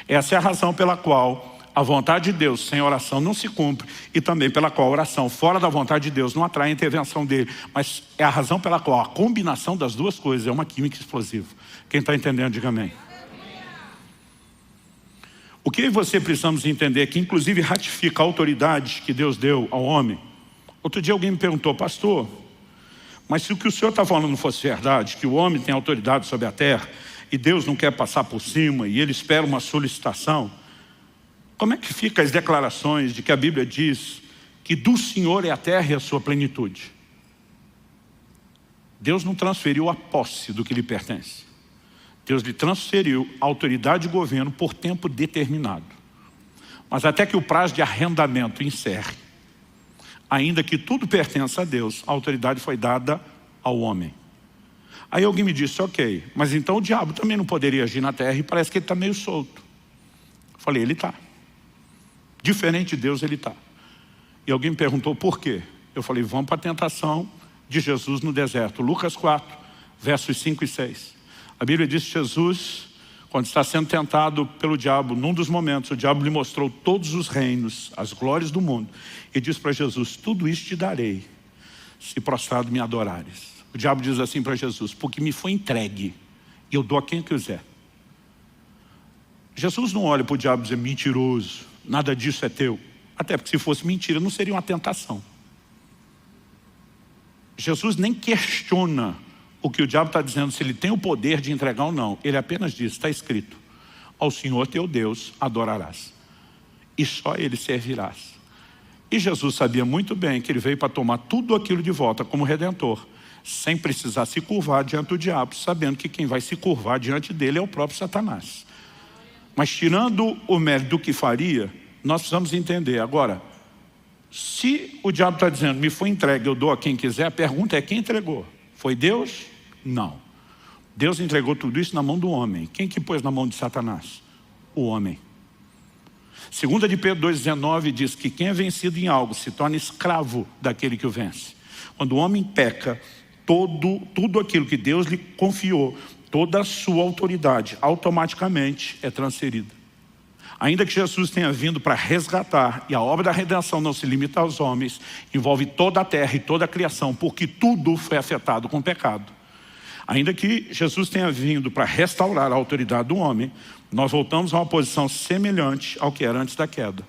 Essa é a razão pela qual a vontade de Deus sem oração não se cumpre, e também pela qual a oração fora da vontade de Deus não atrai a intervenção dele. Mas é a razão pela qual a combinação das duas coisas é uma química explosiva. Quem está entendendo, diga amém. O que você precisamos entender, que inclusive ratifica a autoridade que Deus deu ao homem. Outro dia alguém me perguntou: pastor, mas se o que o senhor está falando fosse verdade, que o homem tem autoridade sobre a terra e Deus não quer passar por cima e ele espera uma solicitação, como é que fica as declarações de que a Bíblia diz que do Senhor é a terra e a sua plenitude? Deus não transferiu a posse do que lhe pertence. Deus lhe transferiu a autoridade de governo por tempo determinado. Mas até que o prazo de arrendamento encerre, ainda que tudo pertença a Deus, a autoridade foi dada ao homem. Aí alguém me disse: ok, mas então o diabo também não poderia agir na terra, e parece que ele está meio solto. Eu falei: ele está. Diferente de Deus, ele está. E alguém me perguntou por quê? Eu falei: vamos para a tentação de Jesus no deserto. Lucas 4, versos 5 e 6. A Bíblia diz que Jesus, quando está sendo tentado pelo diabo, num dos momentos, o diabo lhe mostrou todos os reinos, as glórias do mundo, e diz para Jesus: tudo isso te darei, se prostrado me adorares. O diabo diz assim para Jesus: porque me foi entregue, e eu dou a quem quiser. Jesus não olha para o diabo e diz: mentiroso, nada disso é teu. Até porque se fosse mentira, não seria uma tentação. Jesus nem questiona o que o diabo está dizendo, se ele tem o poder de entregar ou não. Ele apenas diz: está escrito, ao Senhor teu Deus adorarás, e só Ele servirás. E Jesus sabia muito bem que Ele veio para tomar tudo aquilo de volta como Redentor, sem precisar se curvar diante do diabo, sabendo que quem vai se curvar diante dele é o próprio Satanás. Mas tirando o mérito do que faria, nós precisamos entender. Agora, se o diabo está dizendo: me foi entregue, eu dou a quem quiser, a pergunta é: quem entregou? Foi Deus? Não. Deus entregou tudo isso na mão do homem. Quem que pôs na mão de Satanás? O homem. 2 de Pedro 2,19 diz que quem é vencido em algo se torna escravo daquele que o vence. Quando o homem peca, tudo aquilo que Deus lhe confiou, toda a sua autoridade, automaticamente é transferida. Ainda que Jesus tenha vindo para resgatar, e a obra da redenção não se limita aos homens, envolve toda a terra e toda a criação, porque tudo foi afetado com o pecado. Ainda que Jesus tenha vindo para restaurar a autoridade do homem, nós voltamos a uma posição semelhante ao que era antes da queda.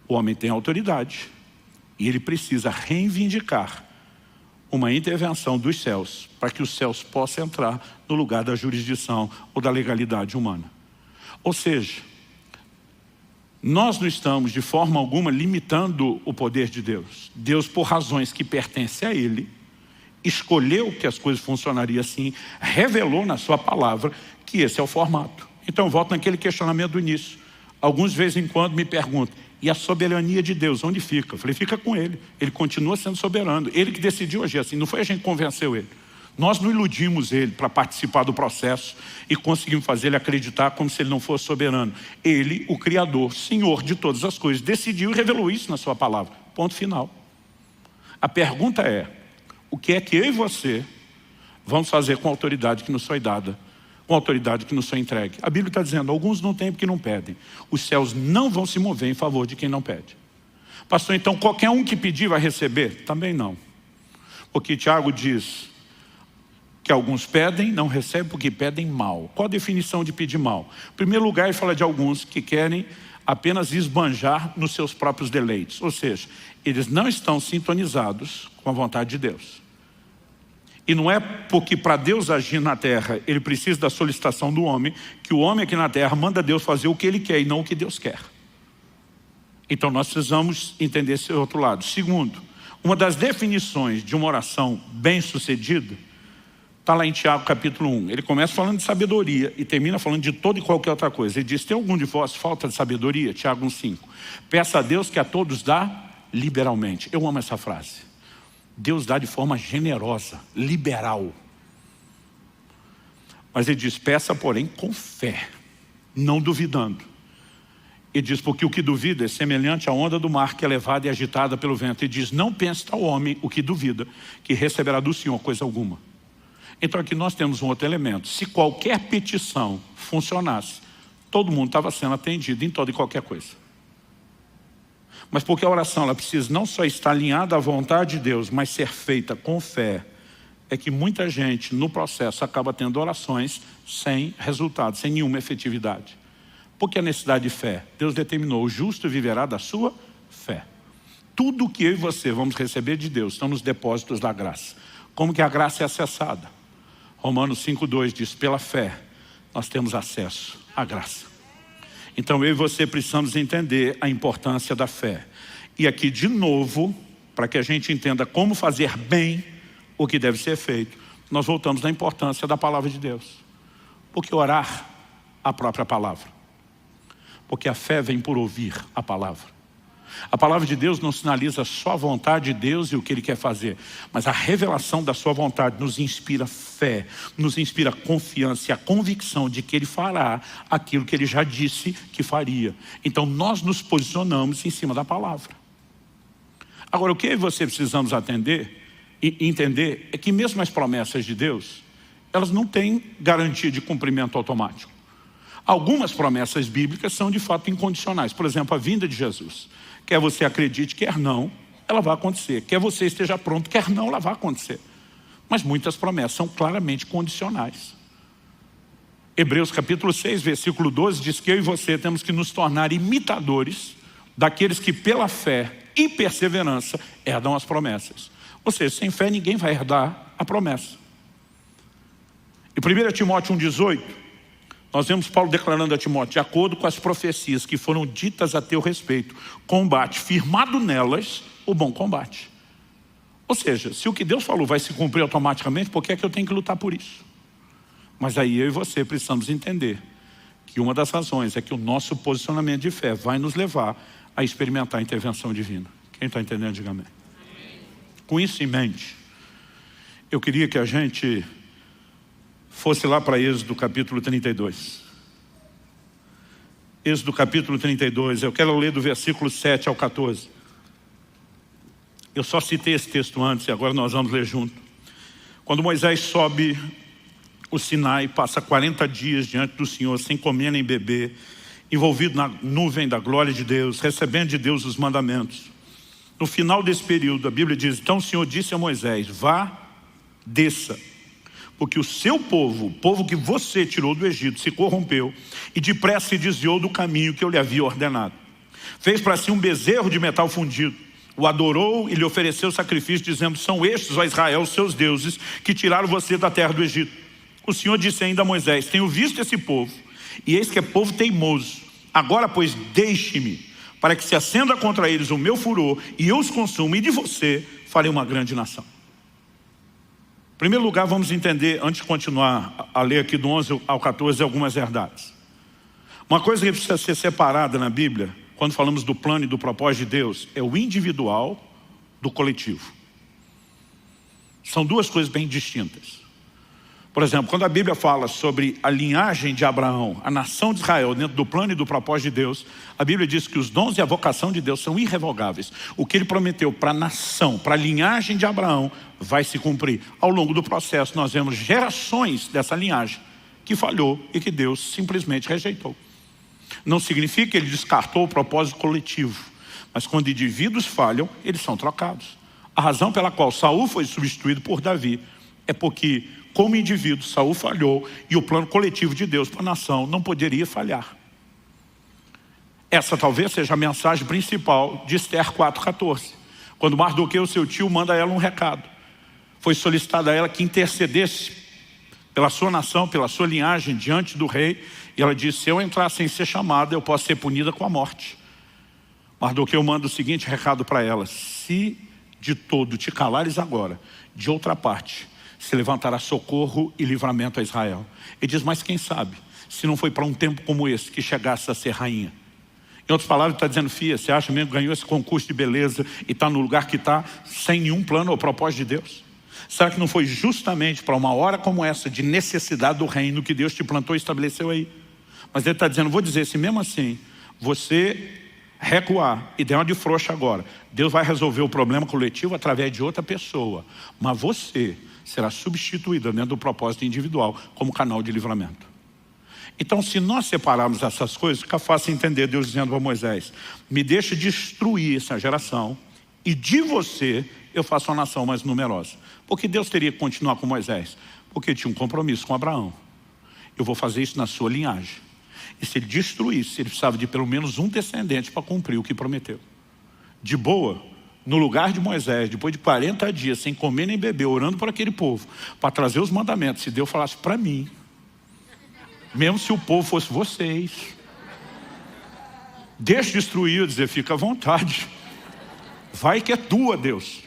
O homem tem autoridade, e ele precisa reivindicar uma intervenção dos céus, para que os céus possam entrar no lugar da jurisdição ou da legalidade humana. Ou seja, nós não estamos de forma alguma limitando o poder de Deus. Deus, por razões que pertencem a Ele, escolheu que as coisas funcionariam assim, revelou na sua palavra que esse é o formato. Então eu volto naquele questionamento do início. Alguns de vez em quando me perguntam: e a soberania de Deus, onde fica? Eu falei: fica com Ele. Ele continua sendo soberano. Ele que decidiu agir assim, não foi a gente que convenceu Ele. Nós não iludimos Ele para participar do processo e conseguimos fazer Ele acreditar como se Ele não fosse soberano. Ele, o Criador, Senhor de todas as coisas, decidiu e revelou isso na sua palavra. Ponto final. A pergunta é: o que é que eu e você vamos fazer com a autoridade que nos foi dada, com a autoridade que nos foi entregue? A Bíblia está dizendo: alguns não têm porque não pedem. Os céus não vão se mover em favor de quem não pede. Pastor, então qualquer um que pedir vai receber? Também não. Porque Tiago diz que alguns pedem, não recebem porque pedem mal. Qual a definição de pedir mal? Em primeiro lugar, ele fala de alguns que querem apenas esbanjar nos seus próprios deleites. Ou seja, eles não estão sintonizados com a vontade de Deus. E não é porque para Deus agir na terra, ele precisa da solicitação do homem, que o homem aqui na terra manda Deus fazer o que ele quer e não o que Deus quer. Então nós precisamos entender esse outro lado. Segundo, uma das definições de uma oração bem-sucedida está lá em Tiago capítulo 1. Ele começa falando de sabedoria e termina falando de toda e qualquer outra coisa. Ele diz: tem algum de vós falta de sabedoria? Tiago 1,5. Peça a Deus que a todos dá liberalmente. Eu amo essa frase. Deus dá de forma generosa, liberal. Mas ele diz: peça porém com fé, não duvidando. Ele diz: porque o que duvida é semelhante à onda do mar que é levada e agitada pelo vento. Ele diz: não pense tal homem, o que duvida, que receberá do Senhor coisa alguma. Então aqui nós temos um outro elemento. Se qualquer petição funcionasse, todo mundo estava sendo atendido em toda e qualquer coisa. Mas porque a oração ela precisa não só estar alinhada à vontade de Deus, mas ser feita com fé, é que muita gente no processo acaba tendo orações sem resultado, sem nenhuma efetividade. Porque a necessidade de fé? Deus determinou: o justo viverá da sua fé. Tudo que eu e você vamos receber de Deus estão nos depósitos da graça. Como que a graça é acessada? Romanos 5,2 diz: pela fé nós temos acesso à graça. Então eu e você precisamos entender a importância da fé. E aqui de novo, para que a gente entenda como fazer bem o que deve ser feito, nós voltamos na importância da palavra de Deus. Porque orar a própria palavra. Porque a fé vem por ouvir a palavra. A palavra de Deus não sinaliza só a vontade de Deus e o que Ele quer fazer, mas a revelação da sua vontade nos inspira fé, nos inspira confiança e a convicção de que Ele fará aquilo que Ele já disse que faria. Então nós nos posicionamos em cima da palavra. Agora, o que você precisamos atender e entender é que mesmo as promessas de Deus, elas não têm garantia de cumprimento automático. Algumas promessas bíblicas são de fato incondicionais. Por exemplo, a vinda de Jesus. Quer você acredite, quer não, ela vai acontecer. Quer você esteja pronto, quer não, ela vai acontecer. Mas muitas promessas são claramente condicionais. Hebreus capítulo 6, versículo 12, diz que eu e você temos que nos tornar imitadores daqueles que pela fé e perseverança herdam as promessas. Ou seja, sem fé ninguém vai herdar a promessa. Em 1 Timóteo 1,18, nós vemos Paulo declarando a Timóteo: de acordo com as profecias que foram ditas a teu respeito, combate firmado nelas o bom combate. Ou seja, se o que Deus falou vai se cumprir automaticamente, por que é que eu tenho que lutar por isso? Mas aí eu e você precisamos entender que uma das razões é que o nosso posicionamento de fé vai nos levar a experimentar a intervenção divina. Quem está entendendo, diga amém. Com isso em mente, eu queria que a gente fosse lá para Êxodo capítulo 32. Êxodo capítulo 32, eu quero ler do versículo 7 ao 14. Eu só citei esse texto antes e agora nós vamos ler junto. Quando Moisés sobe o Sinai, passa 40 dias diante do Senhor, sem comer nem beber, envolvido na nuvem da glória de Deus, recebendo de Deus os mandamentos. No final desse período, a Bíblia diz: então o Senhor disse a Moisés: vá, desça, porque o seu povo, o povo que você tirou do Egito, se corrompeu e depressa se desviou do caminho que eu lhe havia ordenado. Fez para si um bezerro de metal fundido, o adorou e lhe ofereceu sacrifício, dizendo: são estes, ó Israel, os seus deuses, que tiraram você da terra do Egito. O Senhor disse ainda a Moisés: tenho visto esse povo, e eis que é povo teimoso. Agora, pois, deixe-me, para que se acenda contra eles o meu furor, e eu os consuma, e de você farei uma grande nação. Em primeiro lugar, vamos entender, antes de continuar a ler aqui do 11 ao 14, algumas verdades. Uma coisa que precisa ser separada na Bíblia, quando falamos do plano e do propósito de Deus, é o individual do coletivo. São duas coisas bem distintas. Por exemplo, quando a Bíblia fala sobre a linhagem de Abraão, a nação de Israel, dentro do plano e do propósito de Deus, a Bíblia diz que os dons e a vocação de Deus são irrevogáveis. O que Ele prometeu para a nação, para a linhagem de Abraão, vai se cumprir. Ao longo do processo, nós vemos gerações dessa linhagem que falhou e que Deus simplesmente rejeitou. Não significa que Ele descartou o propósito coletivo, mas quando indivíduos falham, eles são trocados. A razão pela qual Saul foi substituído por Davi é porque, como indivíduo, Saul falhou e o plano coletivo de Deus para a nação não poderia falhar. Essa talvez seja a mensagem principal de Esther 4,14. Quando Mardoqueu, seu tio, manda a ela um recado. Foi solicitado a ela que intercedesse pela sua nação, pela sua linhagem, diante do rei. E ela disse: se eu entrar sem ser chamada, eu posso ser punida com a morte. Mardoqueu manda o seguinte recado para ela: se de todo te calares agora, de outra parte se levantará socorro e livramento a Israel. Ele diz: mas quem sabe, se não foi para um tempo como esse que chegasse a ser rainha. Em outras palavras, está dizendo: filha, você acha mesmo que ganhou esse concurso de beleza e está no lugar que está, sem nenhum plano ou propósito de Deus? Será que não foi justamente para uma hora como essa, de necessidade do reino, que Deus te plantou e estabeleceu aí? Mas ele está dizendo: vou dizer, se mesmo assim você recuar e der uma de frouxa agora, Deus vai resolver o problema coletivo através de outra pessoa, mas você será substituída dentro do propósito individual como canal de livramento. Então, se nós separarmos essas coisas, fica fácil entender Deus dizendo para Moisés: me deixe destruir essa geração e de você eu faço uma nação mais numerosa. Porque Deus teria que continuar com Moisés? Porque tinha um compromisso com Abraão. Eu vou fazer isso na sua linhagem. E se ele destruísse, ele precisava de pelo menos um descendente para cumprir o que prometeu. De boa, no lugar de Moisés, depois de 40 dias, sem comer nem beber, orando por aquele povo, para trazer os mandamentos, se Deus falasse para mim, mesmo se o povo fosse vocês, deixa destruir, eu dizer: fica à vontade, vai que é tua, Deus.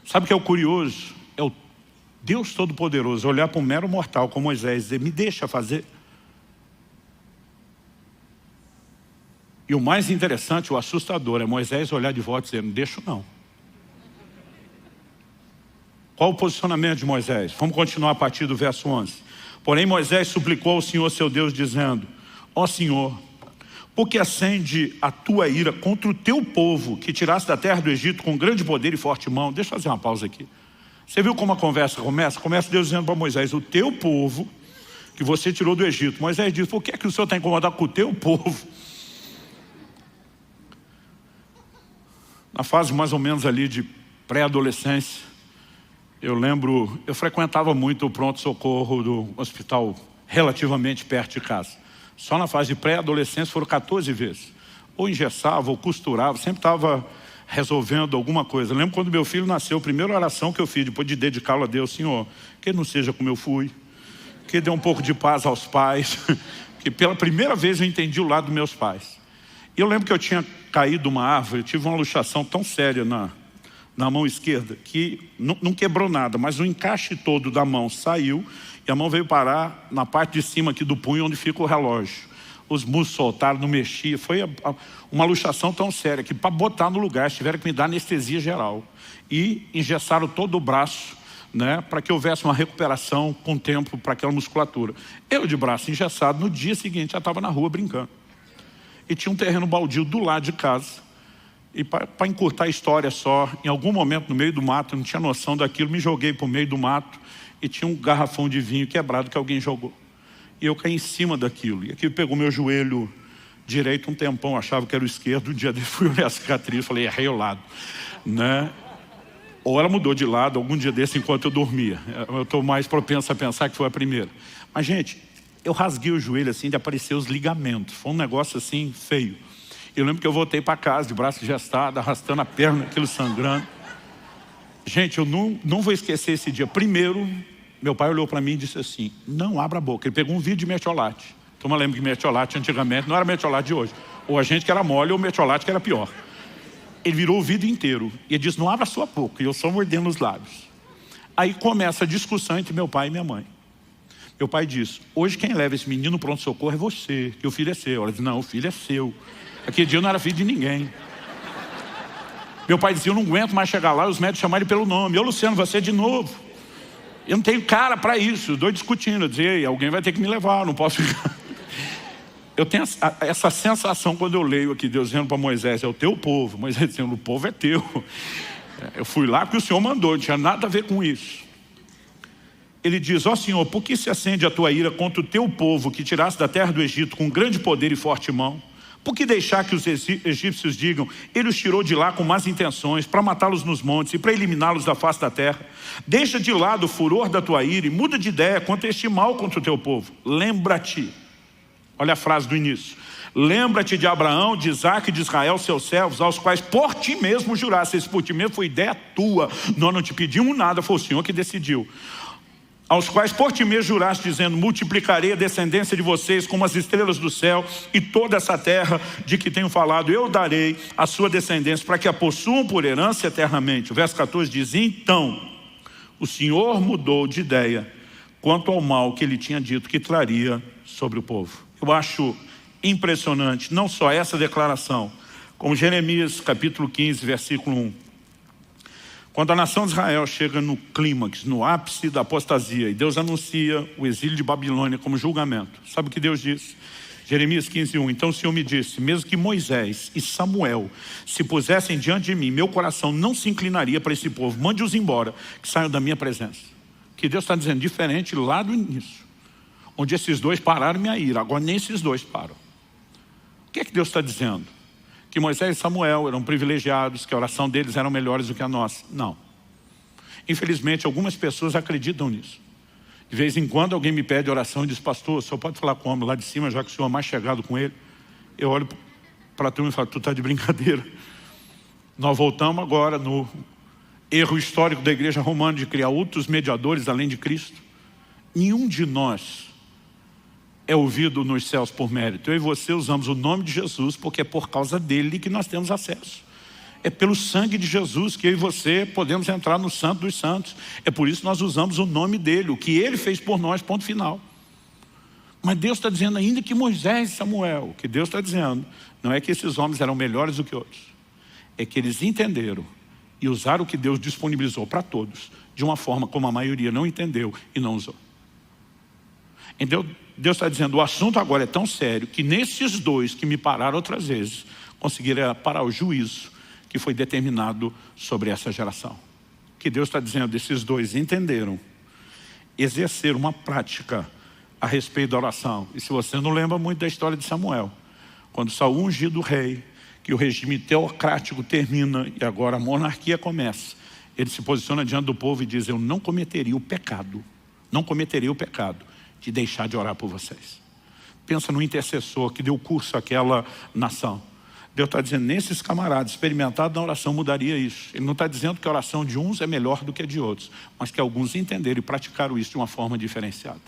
Sabe o que é o curioso? É o Deus Todo-Poderoso olhar para um mero mortal como Moisés e dizer: me deixa fazer. E o mais interessante, o assustador, é Moisés olhar de volta e dizer: não deixo não. Qual o posicionamento de Moisés? Vamos continuar a partir do verso 11. Porém Moisés suplicou ao Senhor seu Deus, dizendo: ó Senhor, por que acende a tua ira contra o teu povo, que tiraste da terra do Egito com grande poder e forte mão? Deixa eu fazer uma pausa aqui. Você viu como a conversa começa? Começa Deus dizendo para Moisés, o teu povo que você tirou do Egito. Moisés diz, por que é que o Senhor está incomodado com o teu povo? Na fase mais ou menos ali de pré-adolescência, eu lembro, eu frequentava muito o pronto-socorro do hospital relativamente perto de casa. Só na fase de pré-adolescência foram 14 vezes. Ou engessava, ou costurava, sempre estava resolvendo alguma coisa. Eu lembro quando meu filho nasceu, a primeira oração que eu fiz, depois de dedicá-lo a Deus, Senhor, que ele não seja como eu fui, que ele dê um pouco de paz aos pais, que pela primeira vez eu entendi o lado dos meus pais. E eu lembro que eu tinha caído de uma árvore, eu tive uma luxação tão séria na mão esquerda, que não quebrou nada, mas o encaixe todo da mão saiu, e a mão veio parar na parte de cima aqui do punho, onde fica o relógio. Os músculos soltaram, não mexia. Foi uma luxação tão séria que para botar no lugar tiveram que me dar anestesia geral. E engessaram todo o braço, né, para que houvesse uma recuperação com tempo para aquela musculatura. Eu de braço engessado, no dia seguinte já estava na rua brincando. E tinha um terreno baldio do lado de casa. E para encurtar a história só, em algum momento no meio do mato, eu não tinha noção daquilo, me joguei para o meio do mato e tinha um garrafão de vinho quebrado que alguém jogou. E eu caí em cima daquilo. E aquilo pegou meu joelho direito um tempão, achava que era o esquerdo. Um dia dele fui olhar a cicatriz, falei, errei o lado. Né? Ou ela mudou de lado algum dia desse enquanto eu dormia. Eu estou mais propenso a pensar que foi a primeira. Mas, gente, eu rasguei o joelho assim de aparecer os ligamentos. Foi um negócio assim feio. Eu lembro que eu voltei para casa de braço gestado, arrastando a perna, aquilo sangrando. Gente, eu não vou esquecer esse dia. Primeiro, meu pai olhou para mim e disse assim, não abra a boca. Ele pegou um vidro de mertiolate. Então eu lembro que mertiolate antigamente não era mertiolate de hoje. Ou a gente que era mole ou mertiolate que era pior. Ele virou o vidro inteiro. E ele disse, não abra a sua boca. E eu só mordendo os lábios. Aí começa a discussão entre meu pai e minha mãe. Meu pai disse, hoje quem leva esse menino no pronto-socorro é você, que o filho é seu. Ela disse, não, o filho é seu. Aquele dia eu não era filho de ninguém. Meu pai dizia, eu não aguento mais chegar lá e os médicos chamarem ele pelo nome. Eu, Luciano, você de novo. Eu não tenho cara para isso. Os dois discutindo. Eu dizia, alguém vai ter que me levar, não posso ficar. Eu tenho essa sensação quando eu leio aqui, Deus dizendo para Moisés, é o teu povo. Moisés dizendo, o povo é teu. Eu fui lá porque o Senhor mandou, não tinha nada a ver com isso. Ele diz, ó Senhor, por que se acende a tua ira contra o teu povo que tiraste da terra do Egito com grande poder e forte mão? Por que deixar que os egípcios digam, ele os tirou de lá com más intenções, para matá-los nos montes e para eliminá-los da face da terra? Deixa de lado o furor da tua ira e muda de ideia quanto a este mal contra o teu povo. Lembra-te, olha a frase do início, lembra-te de Abraão, de Isaac e de Israel, seus servos, aos quais por ti mesmo juraste. Esse por ti mesmo foi ideia tua, nós não te pedimos nada, foi o Senhor que decidiu. Aos quais por ti mesmo juraste, dizendo, multiplicarei a descendência de vocês como as estrelas do céu, e toda essa terra de que tenho falado, eu darei a sua descendência, para que a possuam por herança eternamente. O verso 14 diz, então, o Senhor mudou de ideia quanto ao mal que ele tinha dito que traria sobre o povo. Eu acho impressionante, não só essa declaração, como Jeremias capítulo 15, versículo 1. Quando a nação de Israel chega no clímax, no ápice da apostasia, e Deus anuncia o exílio de Babilônia como julgamento. Sabe o que Deus diz? Jeremias 15, 1. Então o Senhor me disse, mesmo que Moisés e Samuel se pusessem diante de mim, meu coração não se inclinaria para esse povo. Mande-os embora, que saiam da minha presença. Que Deus está dizendo, diferente lá do início, onde esses dois pararam minha ira, agora nem esses dois param. O que é que Deus está dizendo? Que Moisés e Samuel eram privilegiados, que a oração deles era melhores do que a nossa. Não. Infelizmente, algumas pessoas acreditam nisso. De vez em quando alguém me pede oração e diz, pastor, o senhor pode falar com o homem lá de cima, já que o senhor é mais chegado com ele? Eu olho para a turma e falo, tu está de brincadeira. Nós voltamos agora no erro histórico da igreja romana de criar outros mediadores além de Cristo. Nenhum de nós é ouvido nos céus por mérito. Eu e você usamos o nome de Jesus porque é por causa dele que nós temos acesso. É pelo sangue de Jesus que eu e você podemos entrar no Santo dos Santos. É por isso que nós usamos o nome dele, o que ele fez por nós, ponto final. Mas Deus está dizendo ainda que Moisés e Samuel, o que Deus está dizendo, não é que esses homens eram melhores do que outros. É que eles entenderam e usaram o que Deus disponibilizou para todos, de uma forma como a maioria não entendeu e não usou. Então, Deus está dizendo, o assunto agora é tão sério que nesses dois que me pararam outras vezes, conseguiram parar o juízo que foi determinado sobre essa geração. que Deus está dizendo, esses dois entenderam, exercer uma prática a respeito da oração. E se você não lembra muito da história de Samuel, quando Saul ungido o rei, que o regime teocrático termina e agora a monarquia começa, ele se posiciona diante do povo e diz, eu não cometeria o pecado de deixar de orar por vocês. Pensa no intercessor que deu curso àquela nação. Deus está dizendo, nesses camaradas experimentados na oração mudaria isso. Ele não está dizendo que a oração de uns é melhor do que a de outros, mas que alguns entenderam e praticaram isso de uma forma diferenciada.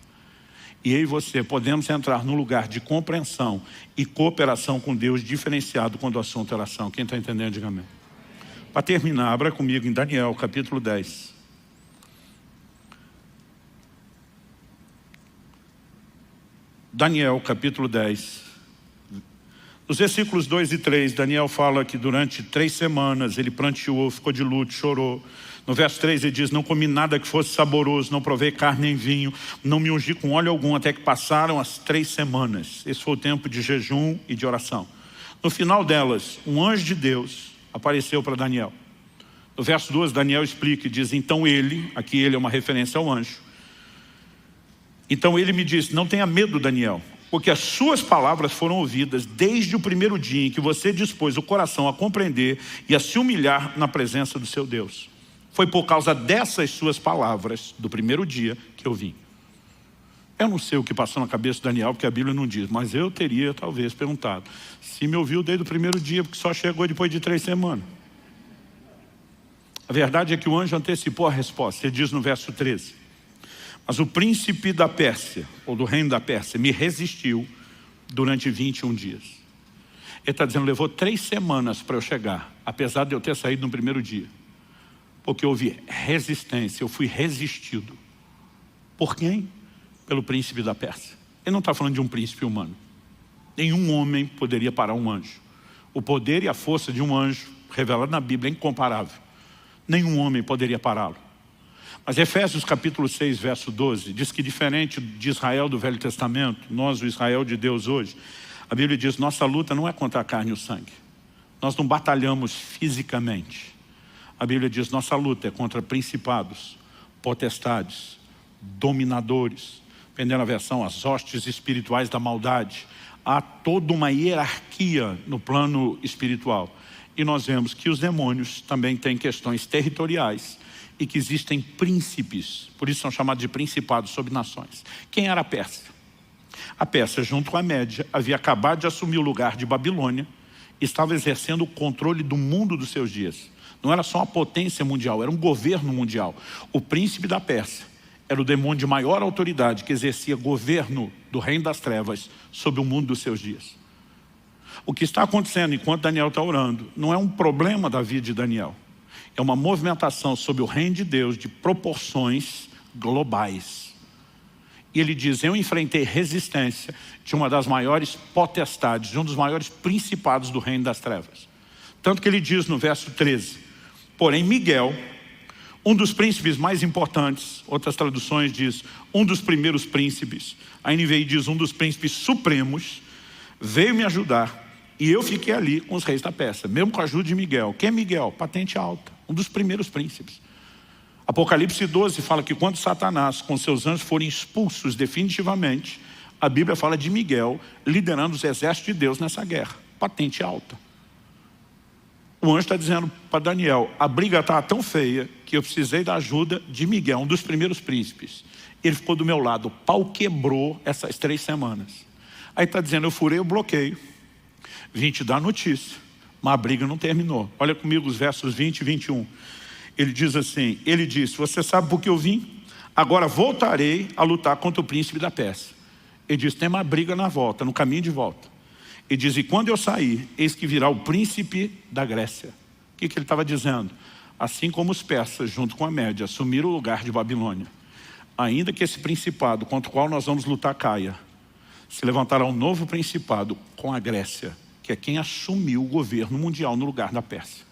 E eu e você podemos entrar num lugar de compreensão e cooperação com Deus diferenciado quando o assunto é oração. Quem está entendendo, diga amém. Para terminar, abra comigo em Daniel, capítulo 10. Daniel, capítulo 10. Nos versículos 2 e 3, Daniel fala que durante 3 semanas ele pranteou, ficou de luto, chorou. No verso 3 ele diz, não comi nada que fosse saboroso, não provei carne nem vinho, não me ungi com óleo algum, até que passaram as 3 semanas. Esse foi o tempo de jejum e de oração. No final delas, um anjo de Deus apareceu para Daniel. No verso 12, Daniel explica e diz, então ele, aqui ele é uma referência ao anjo. Então ele me disse, não tenha medo, Daniel, porque as suas palavras foram ouvidas desde o primeiro dia em que você dispôs o coração a compreender e a se humilhar na presença do seu Deus. Foi por causa dessas suas palavras, do primeiro dia, que eu vim. Eu não sei o que passou na cabeça de Daniel, porque a Bíblia não diz, mas eu teria talvez perguntado, se me ouviu desde o primeiro dia, porque só chegou depois de 3 semanas. A verdade é que o anjo antecipou a resposta. Ele diz no verso 13, mas o príncipe da Pérsia, ou do reino da Pérsia, me resistiu durante 21 dias. Ele está dizendo, levou 3 semanas para eu chegar, apesar de eu ter saído no primeiro dia. Porque houve resistência, eu fui resistido. Por quem? Pelo príncipe da Pérsia. Ele não está falando de um príncipe humano. Nenhum homem poderia parar um anjo. O poder e a força de um anjo, revelado na Bíblia, é incomparável. Nenhum homem poderia pará-lo. Mas Efésios capítulo 6, verso 12, diz que diferente de Israel do Velho Testamento, nós, o Israel de Deus hoje, a Bíblia diz, nossa luta não é contra a carne e o sangue. Nós não batalhamos fisicamente. A Bíblia diz, nossa luta é contra principados, potestades, dominadores, dependendo da versão, as hostes espirituais da maldade. Há toda uma hierarquia no plano espiritual. E nós vemos que os demônios também têm questões territoriais e que existem príncipes, por isso são chamados de principados sobre nações. Quem era a Pérsia? A Pérsia, junto com a Média, havia acabado de assumir o lugar de Babilônia e estava exercendo o controle do mundo dos seus dias. Não era só uma potência mundial, era um governo mundial. O príncipe da Pérsia era o demônio de maior autoridade que exercia governo do reino das trevas sobre o mundo dos seus dias. O que está acontecendo enquanto Daniel está orando não é um problema da vida de Daniel. É uma movimentação sobre o reino de Deus de proporções globais. E ele diz, eu enfrentei resistência de uma das maiores potestades, de um dos maiores principados do reino das trevas. Tanto que ele diz no verso 13, porém Miguel, um dos príncipes mais importantes, outras traduções diz, um dos primeiros príncipes, a NVI diz um dos príncipes supremos, veio me ajudar e eu fiquei ali com os reis da Pérsia, mesmo com a ajuda de Miguel. Quem é Miguel? Patente alta, um dos primeiros príncipes. Apocalipse 12 fala que quando Satanás com seus anjos forem expulsos definitivamente, a Bíblia fala de Miguel liderando os exércitos de Deus nessa guerra, patente alta. O anjo está dizendo para Daniel, a briga está tão feia que eu precisei da ajuda de Miguel, um dos primeiros príncipes. Ele ficou do meu lado, o pau quebrou essas 3 semanas. Aí está dizendo, eu furei o bloqueio, vim te dar notícia, mas a briga não terminou. Olha comigo os versos 20 e 21. Ele diz assim, ele disse, você sabe por que eu vim? Agora voltarei a lutar contra o príncipe da Pérsia. Ele diz, tem uma briga na volta, no caminho de volta. Ele diz, e quando eu sair, eis que virá o príncipe da Grécia. O que ele estava dizendo? Assim como os persas, junto com a Média, assumiram o lugar de Babilônia, ainda que esse principado contra o qual nós vamos lutar caia, se levantará um novo principado com a Grécia, que é quem assumiu o governo mundial no lugar da Pérsia.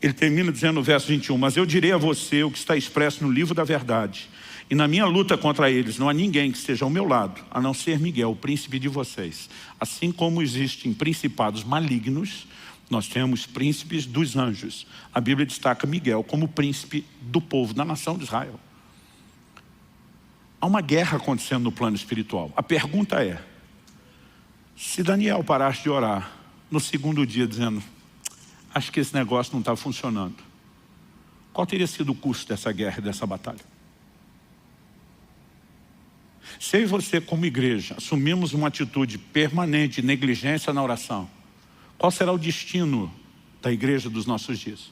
Ele termina dizendo no verso 21, mas eu direi a você o que está expresso no livro da verdade, e na minha luta contra eles não há ninguém que esteja ao meu lado, a não ser Miguel, o príncipe de vocês. Assim como existem principados malignos, Nós temos príncipes dos anjos. A Bíblia destaca Miguel como príncipe do povo, da nação de Israel. Há uma guerra acontecendo no plano espiritual. A pergunta é, se Daniel parasse de orar no segundo dia dizendo, acho que esse negócio não está funcionando, qual teria sido o custo dessa guerra e dessa batalha? Se eu e você, como igreja, assumimos uma atitude permanente de negligência na oração, qual será o destino da igreja dos nossos dias?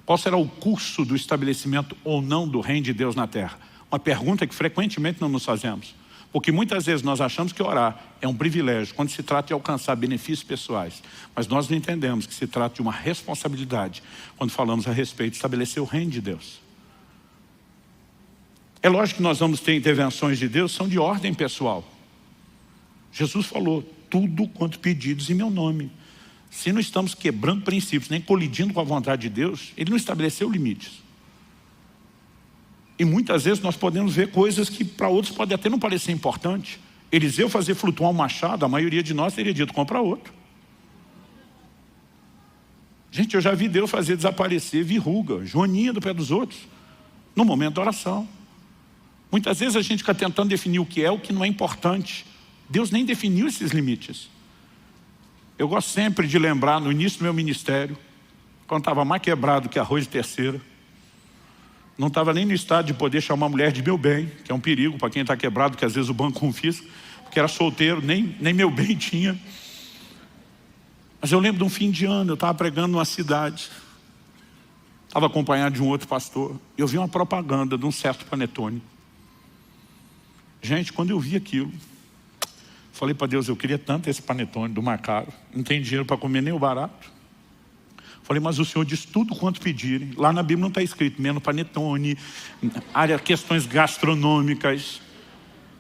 Qual será o curso do estabelecimento ou não do reino de Deus na terra? Uma pergunta que frequentemente não nos fazemos. Porque muitas vezes nós achamos que orar é um privilégio quando se trata de alcançar benefícios pessoais. Mas nós não entendemos que se trata de uma responsabilidade quando falamos a respeito de estabelecer o reino de Deus. É lógico que nós vamos ter intervenções de Deus, são de ordem pessoal. Jesus falou, tudo quanto pedidos em meu nome. Se não estamos quebrando princípios, nem colidindo com a vontade de Deus, Ele não estabeleceu limites. E muitas vezes nós podemos ver coisas que para outros pode até não parecer importante. Eliseu fazer flutuar um machado, a maioria de nós teria dito, compra outro. Gente, eu já vi Deus fazer desaparecer verruga, joaninha do pé dos outros, no momento da oração. Muitas vezes a gente fica tentando definir o que é, o que não é importante. Deus nem definiu esses limites. Eu gosto sempre de lembrar, no início do meu ministério, quando estava mais quebrado que arroz de terceira, não estava nem no estado de poder chamar a mulher de meu bem, que é um perigo para quem está quebrado, que às vezes o banco confisca, porque era solteiro, nem meu bem tinha. Mas eu lembro de um fim de ano, eu estava pregando numa cidade, estava acompanhado de um outro pastor, e eu vi uma propaganda de um certo panetone. Gente, quando eu vi aquilo, falei para Deus, eu queria tanto esse panetone do mais caro, não tem dinheiro para comer nem o barato. Falei, mas o Senhor diz tudo quanto pedirem. Lá na Bíblia não está escrito menos panetone, área, questões gastronômicas.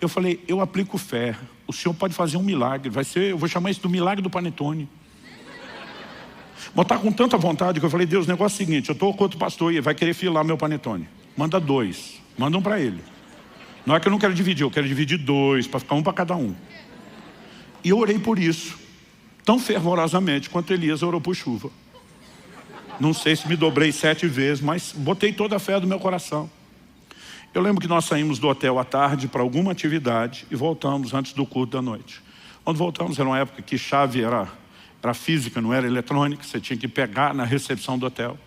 Eu falei, eu aplico fé, o Senhor pode fazer um milagre, eu vou chamar isso do milagre do panetone. Mas tá com tanta vontade que eu falei, Deus, o negócio é o seguinte, eu estou com outro pastor e ele vai querer filar meu panetone. Manda 2, manda um para ele. Não é que eu não quero dividir, eu quero dividir 2, para ficar um para cada um. E eu orei por isso, tão fervorosamente quanto Elias orou por chuva. Não sei se me dobrei 7 vezes, mas botei toda a fé do meu coração. Eu lembro que nós saímos do hotel à tarde para alguma atividade e voltamos antes do culto da noite. Quando voltamos era uma época que chave era física, não era eletrônica, você tinha que pegar na recepção do hotel.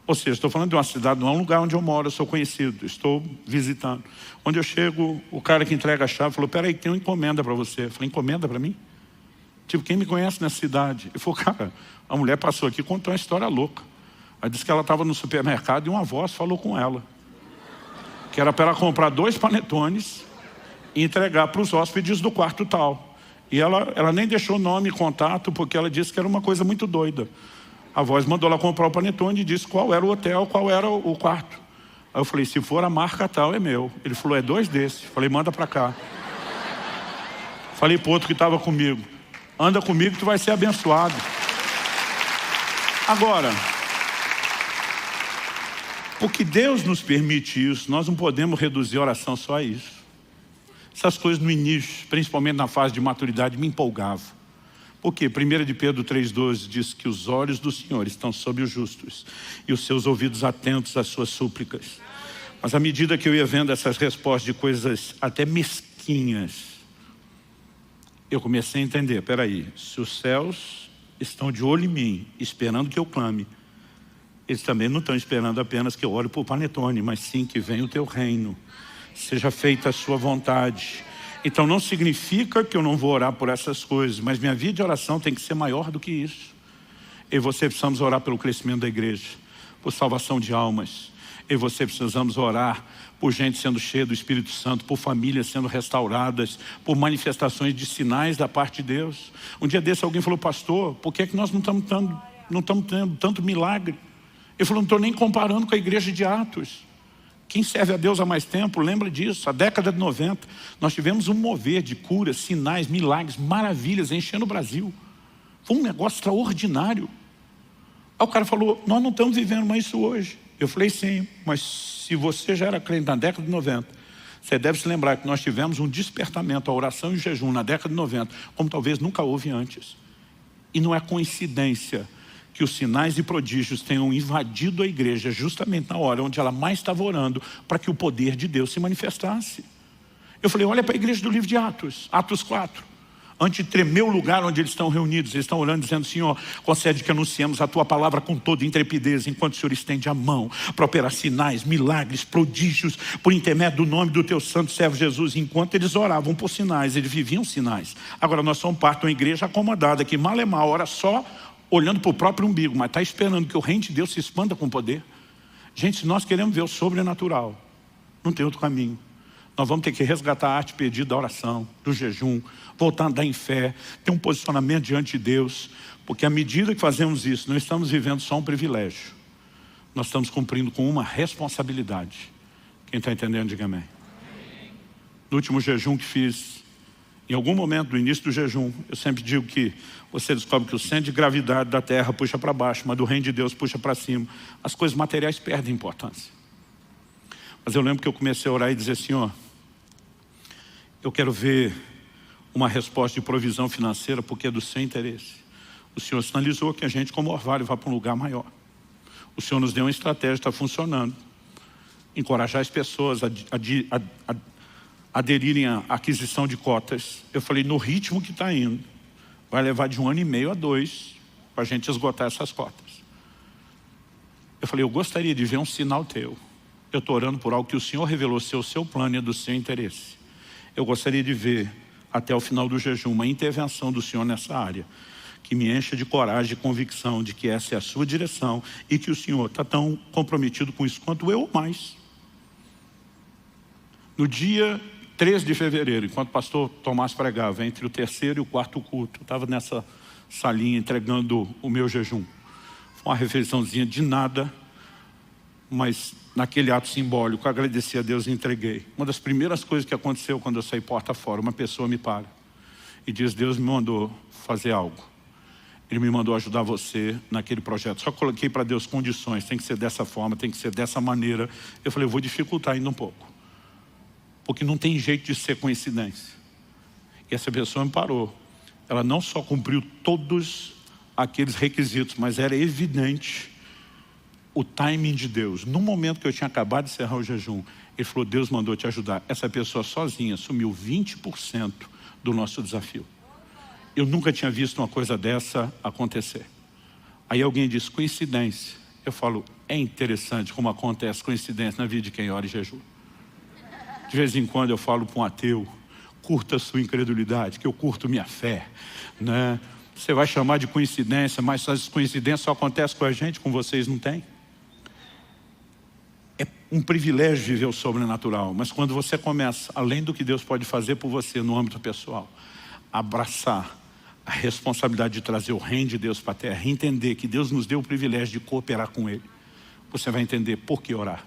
Ou seja, estou falando de uma cidade, não é um lugar onde eu moro, eu sou conhecido, estou visitando. Quando eu chego, o cara que entrega a chave falou, peraí, tem uma encomenda para você. Eu falei, encomenda para mim? Tipo, quem me conhece nessa cidade? Ele falou, cara, a mulher passou aqui e contou uma história louca. Aí disse que ela estava no supermercado e uma voz falou com ela. Que era para ela comprar 2 panetones e entregar para os hóspedes do quarto tal. E ela nem deixou nome e contato, porque ela disse que era uma coisa muito doida. A voz mandou ela comprar o panetone e disse qual era o hotel, qual era o quarto. Aí eu falei, se for a marca tal, é meu. Ele falou, é 2 desses. Falei, manda para cá. Falei para o outro que estava comigo, anda comigo que tu vai ser abençoado. Agora, porque Deus nos permite isso, nós não podemos reduzir a oração só a isso. Essas coisas no início, principalmente na fase de maturidade, me empolgavam. Porque 1 de Pedro 3,12 diz que os olhos do Senhor estão sobre os justos e os seus ouvidos atentos às suas súplicas. Mas à medida que eu ia vendo essas respostas de coisas até mesquinhas, eu comecei a entender, peraí, se os céus estão de olho em mim, esperando que eu clame, eles também não estão esperando apenas que eu ore por panetone, mas sim que venha o teu reino, seja feita a sua vontade. Então não significa que eu não vou orar por essas coisas, mas minha vida de oração tem que ser maior do que isso. Eu e você precisamos orar pelo crescimento da igreja, por salvação de almas. Eu e você precisamos orar por gente sendo cheia do Espírito Santo, por famílias sendo restauradas, por manifestações de sinais da parte de Deus. Um dia desse alguém falou, pastor, por que é que nós não estamos tendo tanto milagre? Ele falou, não estou nem comparando com a igreja de Atos. Quem serve a Deus há mais tempo, lembra disso, a década de 90, nós tivemos um mover de curas, sinais, milagres, maravilhas, enchendo o Brasil. Foi um negócio extraordinário. Aí o cara falou, nós não estamos vivendo mais isso hoje. Eu falei, sim, mas se você já era crente na década de 90, você deve se lembrar que nós tivemos um despertamento, a oração e o jejum na década de 90, como talvez nunca houve antes. E não é coincidência que os sinais e prodígios tenham invadido a igreja justamente na hora onde ela mais estava orando para que o poder de Deus se manifestasse. Eu falei, olha para a igreja do livro de Atos, Atos 4. Antes de tremer o lugar onde eles estão reunidos, eles estão orando dizendo, Senhor, concede que anunciemos a Tua palavra com toda intrepidez, enquanto o Senhor estende a mão para operar sinais, milagres, prodígios, por intermédio do nome do Teu santo servo Jesus. Enquanto eles oravam por sinais, eles viviam sinais. Agora nós somos parte de uma igreja acomodada, que mal é mal, ora só olhando para o próprio umbigo, mas está esperando que o reino de Deus se expanda com poder. Gente, se nós queremos ver o sobrenatural, não tem outro caminho. Nós vamos ter que resgatar a arte perdida da oração, do jejum, voltar a andar em fé, ter um posicionamento diante de Deus, porque à medida que fazemos isso, não estamos vivendo só um privilégio, nós estamos cumprindo com uma responsabilidade. Quem está entendendo, diga amém. No último jejum que fiz, em algum momento do início do jejum, eu sempre digo que você descobre que o centro de gravidade da terra puxa para baixo, mas do reino de Deus puxa para cima. As coisas materiais perdem importância. Mas eu lembro que eu comecei a orar e dizer, Senhor, eu quero ver uma resposta de provisão financeira porque é do seu interesse. O Senhor sinalizou que a gente, como orvalho, vai para um lugar maior. O Senhor nos deu uma estratégia, está funcionando. Encorajar as pessoas a aderirem à aquisição de cotas. Eu falei, no ritmo que está indo, vai levar de 1 ano e meio a 2 para a gente esgotar essas cotas. Eu falei, eu gostaria de ver um sinal teu. Eu estou orando por algo que o Senhor revelou ser o seu plano e é do seu interesse. Eu gostaria de ver, até o final do jejum, uma intervenção do Senhor nessa área, que me encha de coragem e convicção de que essa é a sua direção e que o Senhor está tão comprometido com isso quanto eu ou mais. No dia 3 de fevereiro, enquanto o pastor Tomás pregava, entre o terceiro e o quarto culto, eu estava nessa salinha entregando o meu jejum. Foi uma refeiçãozinha de nada, mas naquele ato simbólico, agradeci a Deus e entreguei. Uma das primeiras coisas que aconteceu quando eu saí porta fora, uma pessoa me para e diz, Deus me mandou fazer algo. Ele me mandou ajudar você naquele projeto. Só coloquei para Deus condições, tem que ser dessa forma, tem que ser dessa maneira. Eu falei, eu vou dificultar ainda um pouco. Porque não tem jeito de ser coincidência. E essa pessoa me parou. Ela não só cumpriu todos aqueles requisitos, mas era evidente o timing de Deus. No momento que eu tinha acabado de encerrar o jejum, ele falou, Deus mandou te ajudar. Essa pessoa sozinha assumiu 20% do nosso desafio. Eu nunca tinha visto uma coisa dessa acontecer. Aí alguém diz, coincidência. Eu falo, é interessante como acontece coincidência na vida de quem ora e jejum. De vez em quando eu falo para um ateu, curta a sua incredulidade, que eu curto minha fé, né? Você vai chamar de coincidência, mas as coincidências só acontecem com a gente, com vocês não tem. É um privilégio viver o sobrenatural, mas quando você começa, além do que Deus pode fazer por você no âmbito pessoal, abraçar a responsabilidade de trazer o reino de Deus para a terra, entender que Deus nos deu o privilégio de cooperar com Ele, você vai entender por que orar.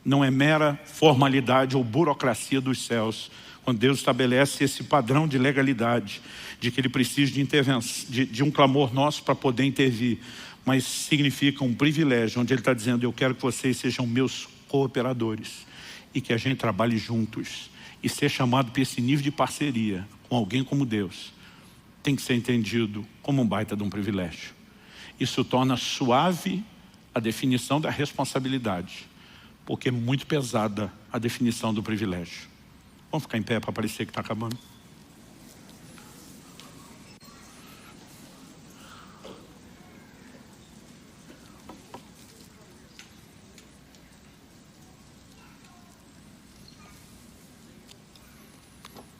Não é mera formalidade ou burocracia dos céus. Quando Deus estabelece esse padrão de legalidade, de que Ele precisa de intervenção, de um clamor nosso para poder intervir, mas significa um privilégio, onde Ele está dizendo, eu quero que vocês sejam meus cooperadores e que a gente trabalhe juntos. E ser chamado para esse nível de parceria com alguém como Deus tem que ser entendido como um baita de um privilégio. Isso torna suave a definição da responsabilidade, porque é muito pesada a definição do privilégio. Vamos ficar em pé para parecer que está acabando.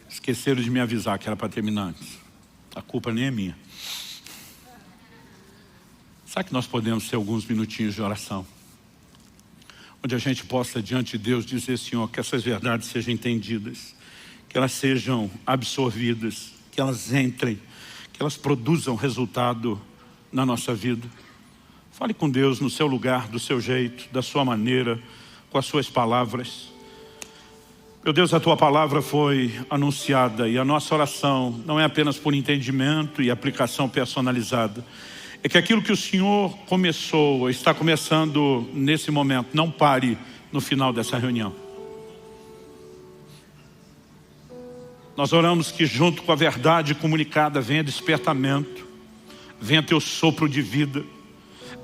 Esqueceram de me avisar que era para terminar antes. A culpa nem é minha. Sabe que nós podemos ter alguns minutinhos de oração? Onde a gente possa diante de Deus dizer, Senhor, que essas verdades sejam entendidas, que elas sejam absorvidas, que elas entrem, que elas produzam resultado na nossa vida. Fale com Deus no seu lugar, do seu jeito, da sua maneira, com as suas palavras. Meu Deus, a Tua palavra foi anunciada e a nossa oração não é apenas por entendimento e aplicação personalizada. É que aquilo que o Senhor começou, está começando nesse momento, não pare no final dessa reunião. Nós oramos que junto com a verdade comunicada venha despertamento, venha teu sopro de vida,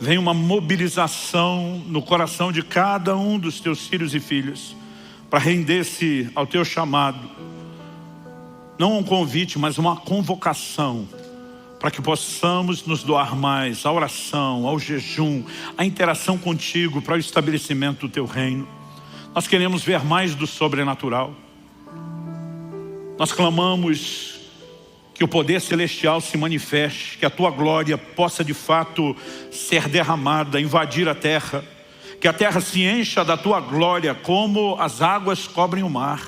venha uma mobilização no coração de cada um dos teus filhos e filhas, para render-se ao teu chamado, não um convite, mas uma convocação, para que possamos nos doar mais à oração, ao jejum, à interação contigo, para o estabelecimento do teu reino. Nós queremos ver mais do sobrenatural. Nós clamamos que o poder celestial se manifeste, que a tua glória possa de fato ser derramada, invadir a terra, que a terra se encha da tua glória como as águas cobrem o mar,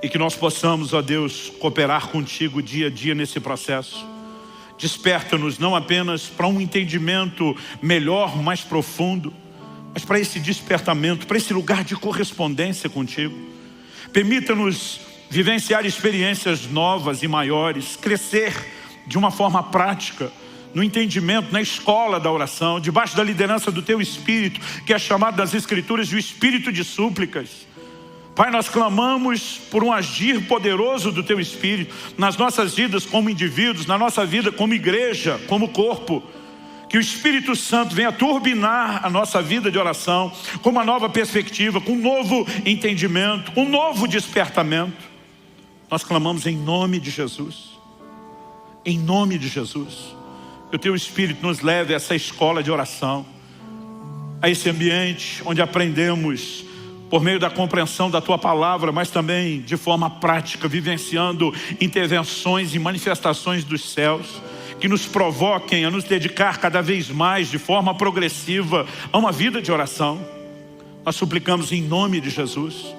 e que nós possamos, ó Deus, cooperar contigo dia a dia nesse processo. Desperta-nos não apenas para um entendimento melhor, mais profundo, mas para esse despertamento, para esse lugar de correspondência contigo. Permita-nos vivenciar experiências novas e maiores, crescer de uma forma prática, no entendimento, na escola da oração, debaixo da liderança do teu Espírito, que é chamado nas Escrituras de o Espírito de súplicas. Pai, nós clamamos por um agir poderoso do teu Espírito, nas nossas vidas como indivíduos, na nossa vida como igreja, como corpo. Que o Espírito Santo venha turbinar a nossa vida de oração, com uma nova perspectiva, com um novo entendimento, com um novo despertamento. Nós clamamos em nome de Jesus. Em nome de Jesus. Que o teu Espírito nos leve a essa escola de oração, a esse ambiente onde aprendemos por meio da compreensão da tua palavra, mas também de forma prática, vivenciando intervenções e manifestações dos céus, que nos provoquem a nos dedicar cada vez mais, de forma progressiva, a uma vida de oração. Nós suplicamos em nome de Jesus.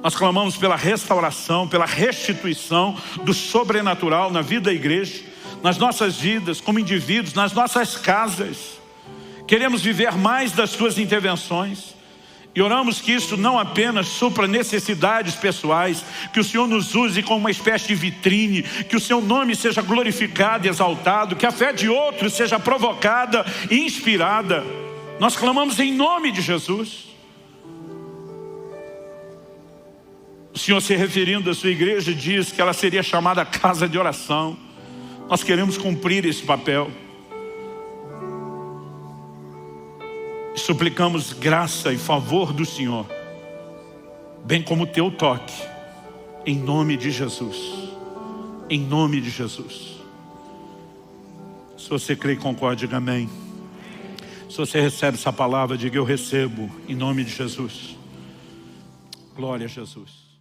Nós clamamos pela restauração, pela restituição do sobrenatural na vida da igreja, nas nossas vidas, como indivíduos, nas nossas casas. Queremos viver mais das tuas intervenções. E oramos que isso não apenas supra necessidades pessoais, que o Senhor nos use como uma espécie de vitrine, que o seu nome seja glorificado e exaltado, que a fé de outros seja provocada e inspirada. Nós clamamos em nome de Jesus. O Senhor, se referindo à sua igreja, diz que ela seria chamada casa de oração. Nós queremos cumprir esse papel. Suplicamos graça e favor do Senhor, bem como o teu toque, em nome de Jesus. Em nome de Jesus. Se você crê e concorda, diga amém. Se você recebe essa palavra, diga eu recebo, em nome de Jesus. Glória a Jesus.